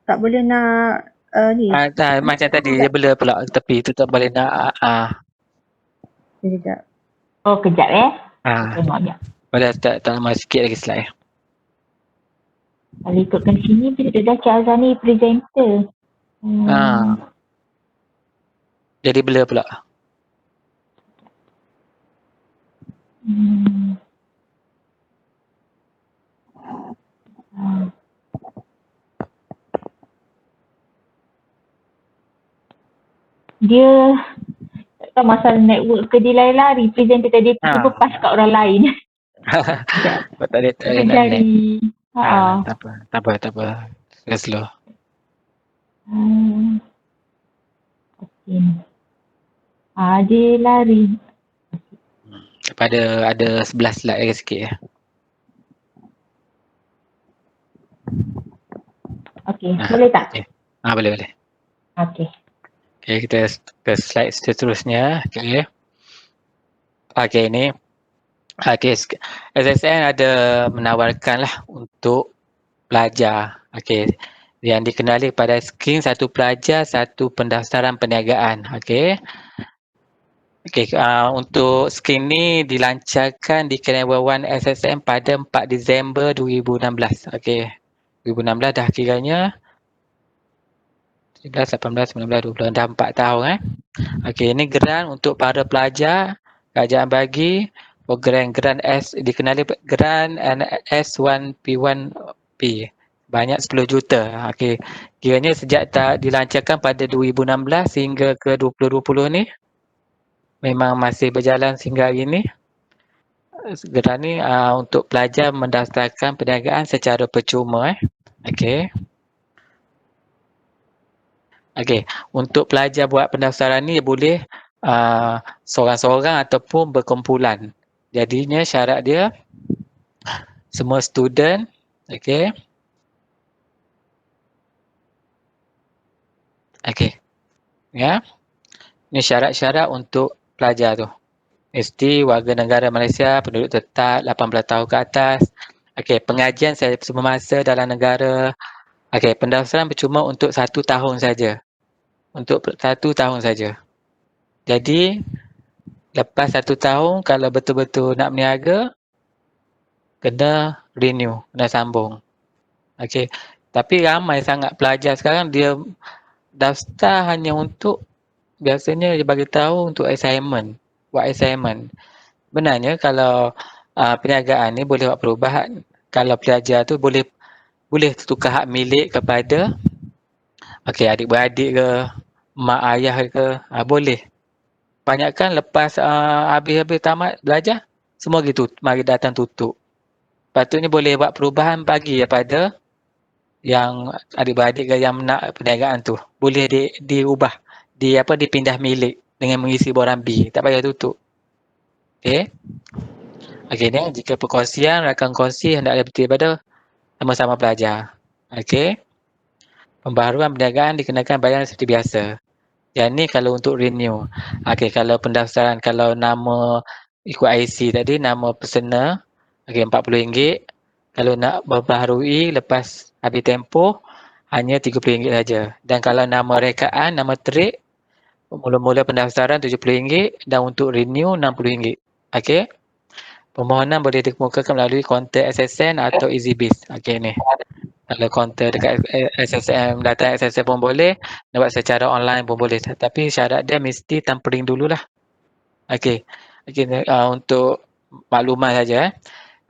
S2: Tak boleh nak ni.
S1: Macam tadi, dia blur pula tepi tu, tak boleh nak.
S2: Sekejap.
S5: Oh, kejap Tengok sekejap.
S1: Boleh tak lama sikit lagi slide.
S5: Kalau ikutkan sini, dia dah Cik Azani presenter.
S1: Jadi blur pula.
S5: Dia tak tahu masalah network ke, dia lari-lari presenter tadi, tiba pas kat orang lain.
S1: Tak boleh nak
S5: Cari.
S1: Tak apa. Slow.
S5: Okay. Dia lari.
S1: Ada 11 slide lagi sikit ya.
S5: Okay, boleh tak?
S1: Okay. Boleh.
S5: Okay.
S1: Okay, kita ke slide seterusnya. Okay, ni. Okay, SSN ada menawarkanlah untuk pelajar. Okay, yang dikenali pada skim satu pelajar, satu pendaftaran perniagaan. Okay. Untuk skim ni dilancarkan di Kenewawan SSM pada 4 Disember 2016. Okay, 2016 dah kiranya 17, 18, 19, 20, dah 4 tahun Okay, ini geran untuk para pelajar kerajaan bagi program Geran S, dikenali Geran S1P1P. Banyak 10 juta. Okay, kiranya sejak dilancarkan pada 2016 hingga ke 2020 ni, memang masih berjalan sehingga hari ini. Geran ni untuk pelajar mendaftarkan perniagaan secara percuma. Okey, untuk pelajar buat pendaftaran ni boleh seorang-seorang ataupun berkumpulan. Jadinya syarat dia semua student, okey. Ya. Ini syarat-syarat untuk pelajar tu. Mesti warga negara Malaysia, penduduk tetap 18 tahun ke atas. Okey, pengajian semasa dalam negara. Okey, pendaftaran percuma untuk 1 tahun saja. Untuk 1 tahun saja. Jadi, lepas 1 tahun, kalau betul-betul nak berniaga, kena renew, kena sambung. Okey, tapi ramai sangat pelajar sekarang dia daftar hanya untuk, biasanya dia bagi tahu untuk assignment, buat assignment. Benarnya kalau perniagaan ni boleh buat perubahan. Kalau pelajar tu boleh tukar hak milik kepada adik-beradik ke, mak ayah ke, boleh. Banyakkan lepas habis tamat belajar, semua gitu mari datang tutup. Patutnya boleh buat perubahan bagi daripada yang adik-beradik ke yang nak perniagaan tu. Boleh diubah, dipindah milik dengan mengisi borang B, tak payah tutup. Okey. Okey ni jika perkongsian rakan kongsi hendaklah betul pada sama-sama pelajar. Okey. Pembaharuan perniagaan dikenakan bayaran seperti biasa. Yang ni kalau untuk renew. Okey, kalau pendaftaran, kalau nama ikut IC tadi, nama personal, okey RM40. Kalau nak membaharui lepas habis tempoh, hanya RM30 saja. Dan kalau nama rekaan, nama trade, mula-mula pendaftaran RM70 dan untuk renew RM60. Okey. Permohonan boleh dikemukakan melalui kaunter SSN atau EasyBiz. Okey ni. Kalau kaunter dekat SSM, datang SSM pun boleh, nak buat secara online pun boleh. Tapi syarat dia mesti tampering dululah. Okey. Okey, untuk maklumat saja.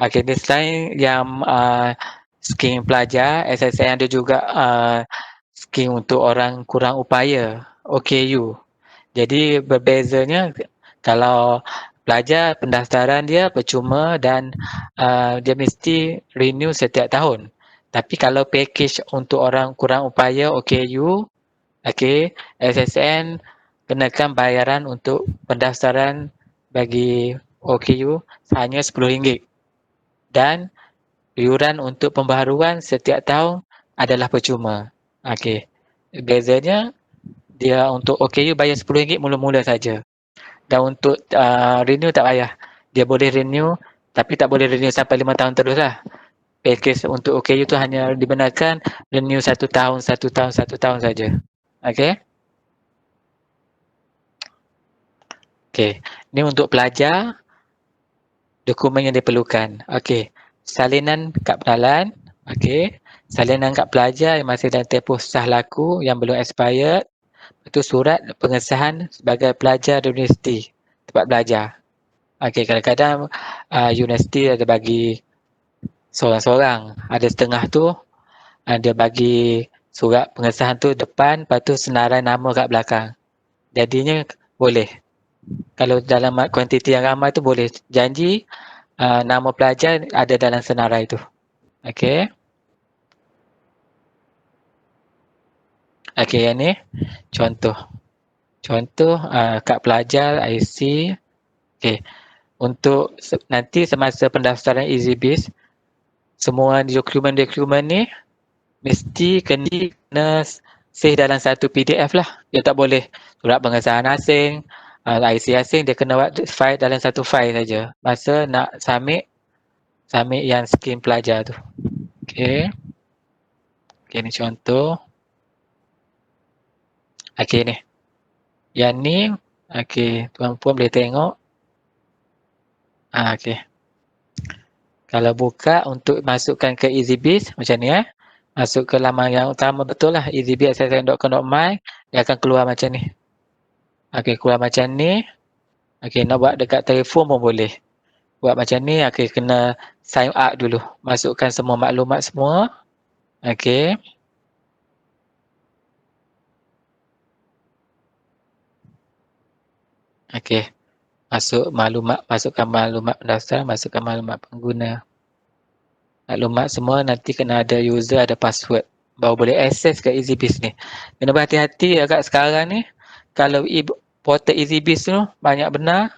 S1: Okey, ni selain yang skim pelajar, SSM ada juga skim untuk orang kurang upaya, OKU. Jadi berbezanya kalau pelajar pendaftaran dia percuma dan dia mesti renew setiap tahun. Tapi kalau package untuk orang kurang upaya OKU, okey, SSN kenakan bayaran untuk pendaftaran bagi OKU hanya RM10. Dan iuran untuk pembaharuan setiap tahun adalah percuma. Okey. Bezanya dia untuk OKU bayar RM10 mula-mula saja. Dan untuk renew tak payah. Dia boleh renew tapi tak boleh renew sampai 5 tahun teruslah. Package untuk OKU tu hanya dibenarkan renew 1 tahun saja. Okey. Okey. Ni untuk pelajar, dokumen yang diperlukan. Okey. Salinan kad pengenalan. Okey. Salinan kad pelajar yang masih dalam tempoh sah laku yang belum expired. Itu surat pengesahan sebagai pelajar di universiti tempat belajar. Okey, kadang-kadang universiti ada bagi seorang-seorang. Ada setengah tu dia bagi surat pengesahan tu depan, lepas tu senarai nama kat belakang. Jadinya boleh. Kalau dalam kuantiti yang ramai tu boleh janji nama pelajar ada dalam senarai tu. Okey. Okey, yang ni contoh. Contoh kad pelajar, IC. Okey. Untuk nanti semasa pendaftaran EasyBiz, semua dokumen-dokumen ni mesti kena save dalam satu PDF lah. Dia tak boleh surat pengesahan asing, IC asing, dia kena buat file dalam satu file saja. Masa nak submit yang skim pelajar tu. Okey. Okey, ni contoh. Okey ni. Yang ni, okey, tuan-puan boleh tengok. Okey. Kalau buka untuk masukkan ke EasyBiz macam ni masuk ke laman yang utama betul lah, easybiz.com.my, dia akan keluar macam ni. Okey, keluar macam ni. Okey, nak buat dekat telefon pun boleh. Buat macam ni, okey, kena sign up dulu. Masukkan semua maklumat semua. Okey. Okey. Masukkan maklumat pendaftar, masukkan maklumat pengguna. Maklumat semua nanti kena ada user, ada password. Baru boleh access ke EasyBiz ni. Kena berhati-hati agak sekarang ni. Kalau portal EasyBiz tu banyak benar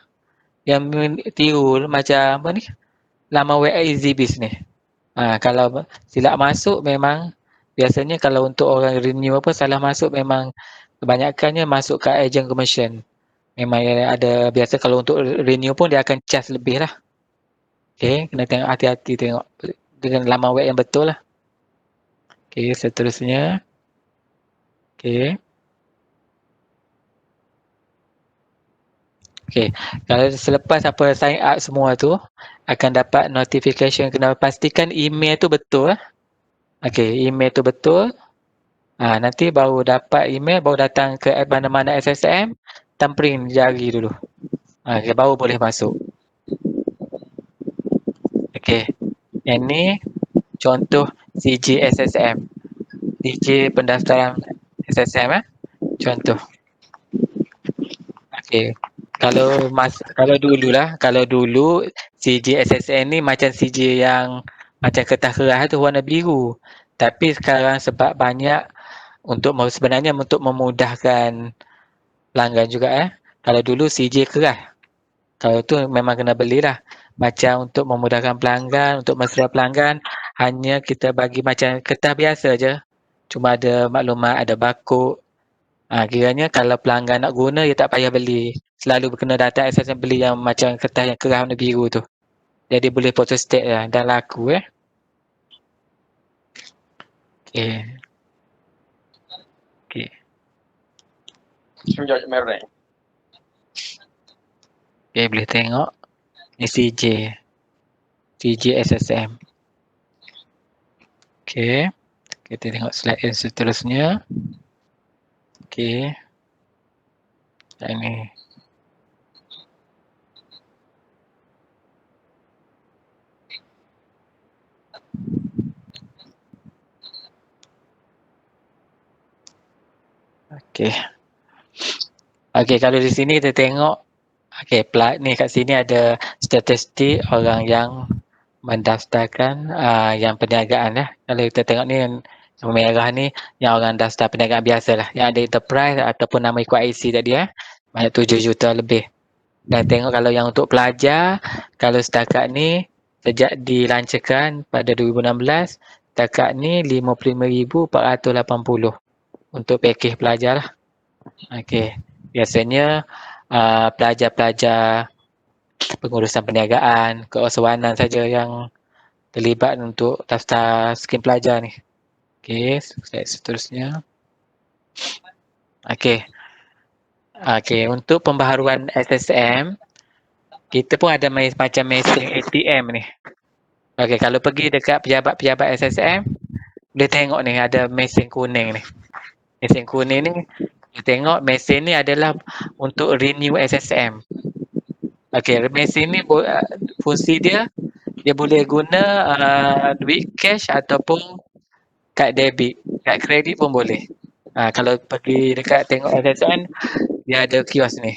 S1: yang tiru macam apa ni? Laman web EasyBiz ni. Kalau silap masuk memang biasanya kalau untuk orang renew apa salah masuk memang kebanyakannya masuk ke agent commission. Memang ada biasa kalau untuk renew pun dia akan charge lebih lah. Okay, kena tengok hati-hati tengok dengan laman web yang betul lah. Okay, seterusnya. Okay. Okay, kalau selepas apa sign up semua tu akan dapat notification, kena pastikan email tu betul. Okay, email tu betul. Nanti baru dapat email, baru datang ke mana-mana SSM, thumbprint jari dulu. Baru boleh masuk. Okey. Yang ni contoh CJ SSM. CJ pendaftaran SSM contoh. Okey. Kalau dulu CJ SSM ni macam CJ yang macam kertas keras tu warna biru. Tapi sekarang sebab banyak sebenarnya untuk memudahkan pelanggan juga Kalau dulu CJ keras. Kalau tu memang kena belilah. Macam untuk memudahkan pelanggan, untuk mesra pelanggan, hanya kita bagi macam kertas biasa je. Cuma ada maklumat, ada barcode. Kiranya kalau pelanggan nak guna, dia tak payah beli. Selalu kena datang SSM beli yang macam kertas yang keras warna biru tu. Jadi boleh photostat lah dan laku Okey. Okey. Okey, boleh tengok. Ni CJ SSM. Okey. Kita tengok slide yang seterusnya. Okey. Ini. Okey. Okey, kalau di sini kita tengok ni kat sini ada statistik orang yang mendaftarkan yang perniagaan Kalau kita tengok ni yang merah ni yang orang daftar perniagaan biasalah, yang ada enterprise ataupun nama ikut IC tadi banyak 7 juta lebih. Dan tengok kalau yang untuk pelajar, kalau setakat ni sejak dilancarkan pada 2016, setakat ni 55,480 untuk pakej pelajar lah. Okey. Biasanya pelajar-pelajar pengurusan perniagaan, keusahawanan saja yang terlibat untuk daftar skim pelajar ni. Okey, slide seterusnya. Okey. Untuk pembaharuan SSM, kita pun ada macam mesin ATM ni. Okey, kalau pergi dekat pejabat-pejabat SSM, boleh tengok ni ada mesin kuning ni. Mesin kuning ni, kita tengok mesin ni adalah untuk renew SSM. Okey, mesin ni fungsi dia boleh guna duit cash ataupun kad debit, kad kredit pun boleh. Kalau pergi dekat tengok SSN, dia ada kios ni.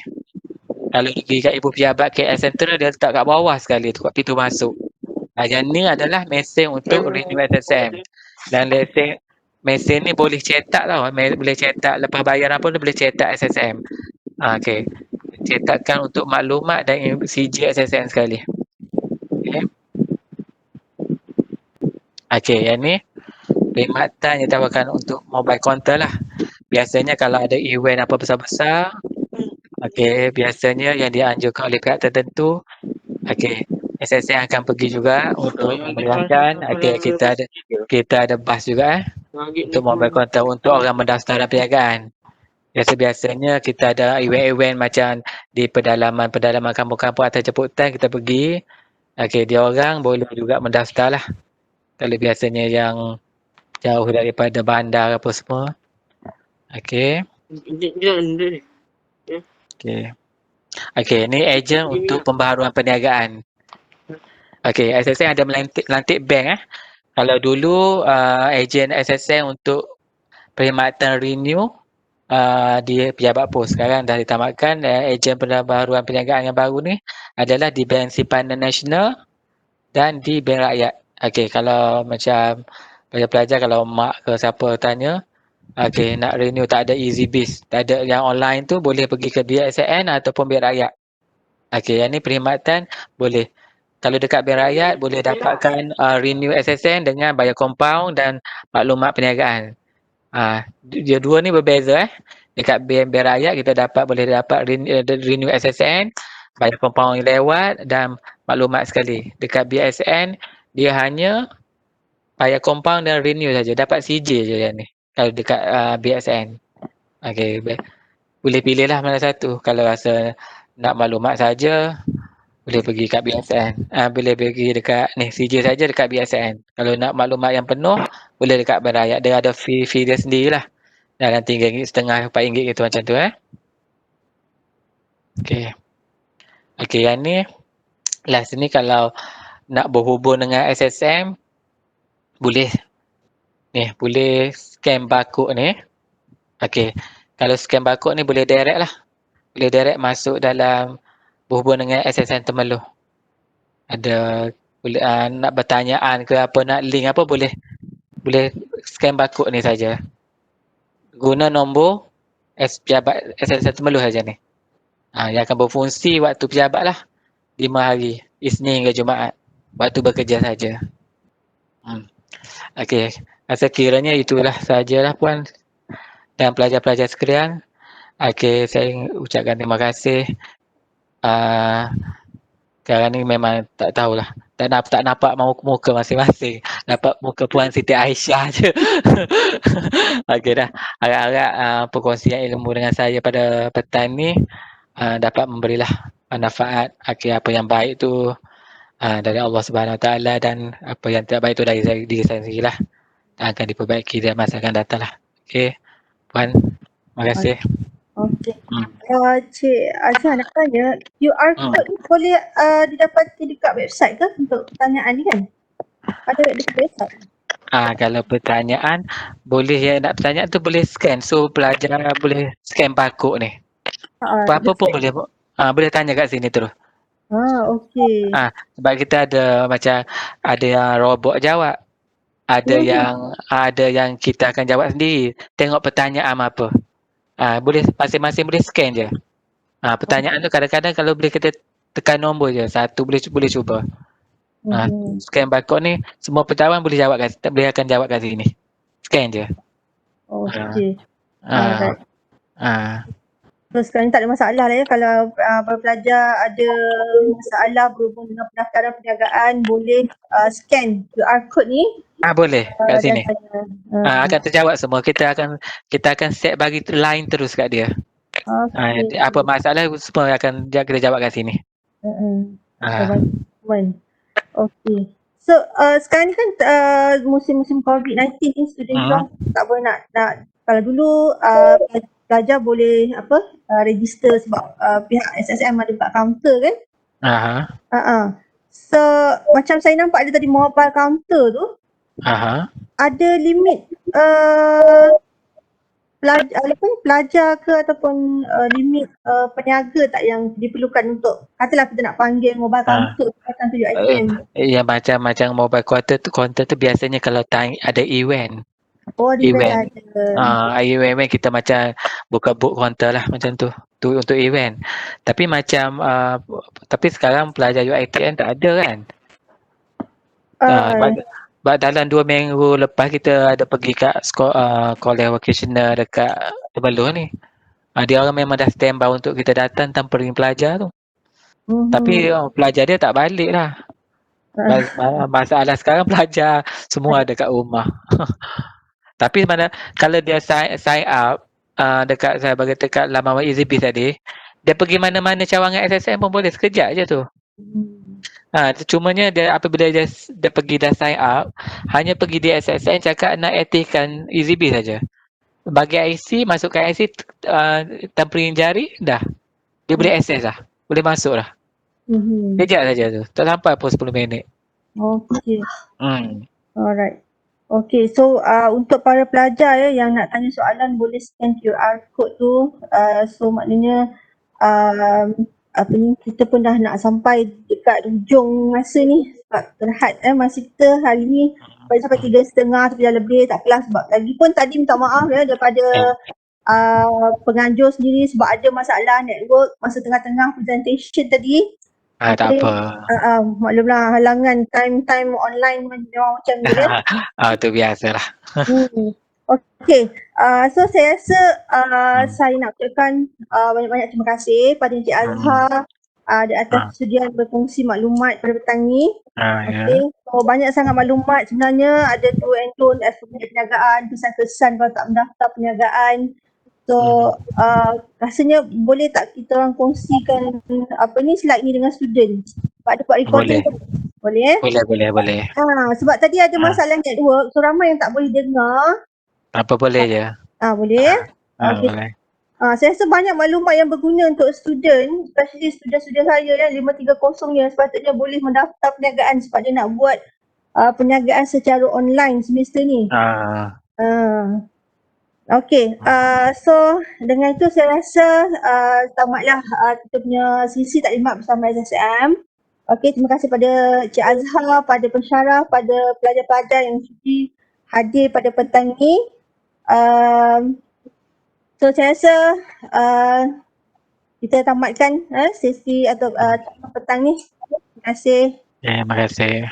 S1: Kalau pergi kat ibu pejabat KL Central, dia letak kat bawah sekali tu, kat pintu masuk. Yang ni adalah mesin untuk renew SSM. Dan mesin ni boleh cetak tau, boleh cetak lepas bayaran pun dia boleh cetak SSM. Okey. Cetakkan untuk maklumat dan CJ SSM sekali. Okey, yang ni perkhidmatan yang ditawarkan untuk mobile counter lah. Biasanya kalau ada event apa besar-besar, biasanya yang dianjurkan oleh pihak tertentu, SSM akan pergi juga untuk memeriahkan. Kita ada bas juga untuk mobile counter untuk orang mendaftar perniagaan. Biasanya kita ada event-event macam di pedalaman kampung-kampung atau jemputan kita pergi. Dia orang boleh juga mendaftar lah. Kalau biasanya yang jauh daripada bandar apa semua. Okey, ni ejen untuk pembaharuan perniagaan. SSM ada melantik bank Kalau dulu ejen SSM untuk perkhidmatan renew di pejabat pos, sekarang dah ditamatkan. Ejen pembaharuan perniagaan yang baru ni adalah di Bank Simpanan Nasional dan di Bank Rakyat. Kalau macam pelajar-pelajar, kalau mak ke siapa tanya, nak renew tak ada EasyBiz, tak ada yang online tu, boleh pergi ke BSN ataupun Bank Rakyat. Yang ni perkhidmatan boleh. Kalau dekat Bank Rakyat boleh dapatkan renew SSN dengan bayar compound dan maklumat perniagaan. Dia dua ni berbeza Dekat Bank Rakyat kita boleh dapat renew SSN, bayar compound lewat dan maklumat sekali. Dekat BSN dia hanya bayar compound dan renew saja, dapat CJ je yang ni. Kalau dekat BSN. Boleh pilihlah mana satu. Kalau rasa nak maklumat saja, boleh pergi kat BSN. Boleh pergi dekat ni CJ saja dekat BSN. Kalau nak maklumat yang penuh boleh dekat Bank Rakyat. Dia ada fee dia sendirilah. Dalam RM3.50, RM4 gitu macam tu Okey. Okey, yang ni last ni kalau nak berhubung dengan SSM boleh scan barcode ni. Okey. Kalau scan barcode ni boleh direct lah. Boleh direct masuk dalam berhubung dengan SSM Temerloh. Ada boleh nak bertanyaan ke apa, nak link apa boleh scan barcode ni saja. Guna nombor pejabat SSM Temerloh saja ni. Yang akan berfungsi waktu pejabat lah 5 hari, Isnin ke Jumaat. Waktu bekerja saja. Okey, saya kiranya itulah sajalah puan dan pelajar-pelajar sekalian. Okey, saya ucapkan terima kasih. Sekarang ni memang tak tahulah. Tak nampak muka masing-masing. Nampak muka Puan Siti Aisyah je. Okey dah. Harap-harap perkongsian ilmu dengan saya pada petang ni dapat memberilah manfaat. Okey, apa yang baik tu dari Allah Subhanahu Wa Taala dan apa yang tidak baik tu dari diri saya sendirilah. Akan diperbaiki dalam masa akan datang lah. Okey, Puan. Terima kasih.
S2: Okey. Cik Azhar nak tanya, QR code ni boleh didapati dekat website ke untuk pertanyaan ni kan? Ada dekat website?
S1: Kalau pertanyaan, boleh nak bertanya tu boleh scan. So pelajar boleh scan barcode ni. Apa-apa pun boleh. Boleh tanya kat sini terus.
S2: Okey.
S1: Sebab kita ada macam ada yang robot jawab. Ada yang kita akan jawab sendiri. Tengok pertanyaan apa. Boleh masing-masing boleh scan je. Pertanyaan tu kadang-kadang kalau boleh kita tekan nombor je. Satu boleh cuba. Scan barcode ni semua pertanyaan boleh akan jawab kat sini. Scan je.
S2: Okey. So sekarang ni tak ada masalah lah ya, kalau para pelajar ada masalah berhubung dengan pendaftaran perniagaan boleh scan QR code ni.
S1: Boleh kat sini. Akan terjawab semua. Kita akan set bagi line terus kat dia. Apa masalah semua akan kita jawab kat sini.
S2: Okey. So sekarang ni kan musim-musim COVID-19 ni, student tak boleh nak kalau dulu pelajar boleh register sebab pihak SSM ada buka kaunter kan. So macam saya nampak ada tadi mobile counter tu. Ada limit pelajar ke ataupun limit peniaga tak yang diperlukan untuk katalah kita nak panggil mobile counter datang tuju item.
S1: Ya, macam mobile counter tu biasanya kalau ada event.
S2: Event.
S1: Event kita macam buka book counter lah macam tu. Tu untuk event. Tapi macam tapi sekarang pelajar UiTM tak ada kan. Dalam 2 minggu lepas kita ada pergi kat college vocational dekat Temerloh ni. Dia orang memang dah standby untuk kita datang tanpa ring pelajar tu. Tapi pelajar dia tak balik lah. Masalah sekarang pelajar semua ada kat rumah. Tapi kalau dia sign up dekat saya bagi dekat laman EasyBiz tadi, dia pergi mana-mana cawangan SSM pun boleh sekejap je tu. Cumanya dia apabila dia pergi dah sign up, hanya pergi di SSM cakap nak aktifkan EasyBiz saja. Bagi IC, masukkan IC tampering jari, dah. Dia boleh access lah. Boleh masuk lah. Kejap saja tu. Tak sampai pun 10 minit.
S2: Okey. Alright. Okey, so untuk para pelajar yang nak tanya soalan boleh scan QR code tu. So maknanya kita pun dah nak sampai dekat hujung masa ni sebab terhad masa kita hari ni sampai 3.30 tu dah lebih, tak apalah sebab lagipun tadi minta maaf daripada penganjur sendiri sebab ada masalah network masa tengah-tengah presentation tadi.
S1: Tak apa.
S2: Maklumlah halangan time online memang macam tu kan.
S1: Tu biasalah.
S2: Okey. So saya rasa saya nak ucapkan banyak-banyak terima kasih pada Encik Azhar di atas persediaan berkongsi maklumat pada petang ni. Okey. So banyak sangat maklumat sebenarnya, ada do and don't as perniagaan, kesan-kesan kalau tak mendaftar perniagaan. So rasanya boleh tak kita orang kongsikan slide ni dengan student? Sebab ada buat recording tu. Boleh
S1: Boleh.
S2: sebab tadi ada masalah network, so ramai yang tak boleh dengar.
S1: Apa boleh je.
S2: Boleh? Okey.
S1: Boleh.
S2: Saya rasa banyak maklumat yang berguna untuk student, especially student-student saya yang 530 yang sepatutnya boleh mendaftar perniagaan sebab dia nak buat perniagaan secara online semester ni. Okey, so dengan itu saya rasa tamatlah kita punya sesi taklimat bersama SSM. Okey, terima kasih pada Cik Azhar, pada pensyarah, pada pelajar-pelajar yang sudi hadir pada petang ini. So saya rasa kita tamatkan sesi atau petang ni. Terima kasih.
S1: Terima kasih.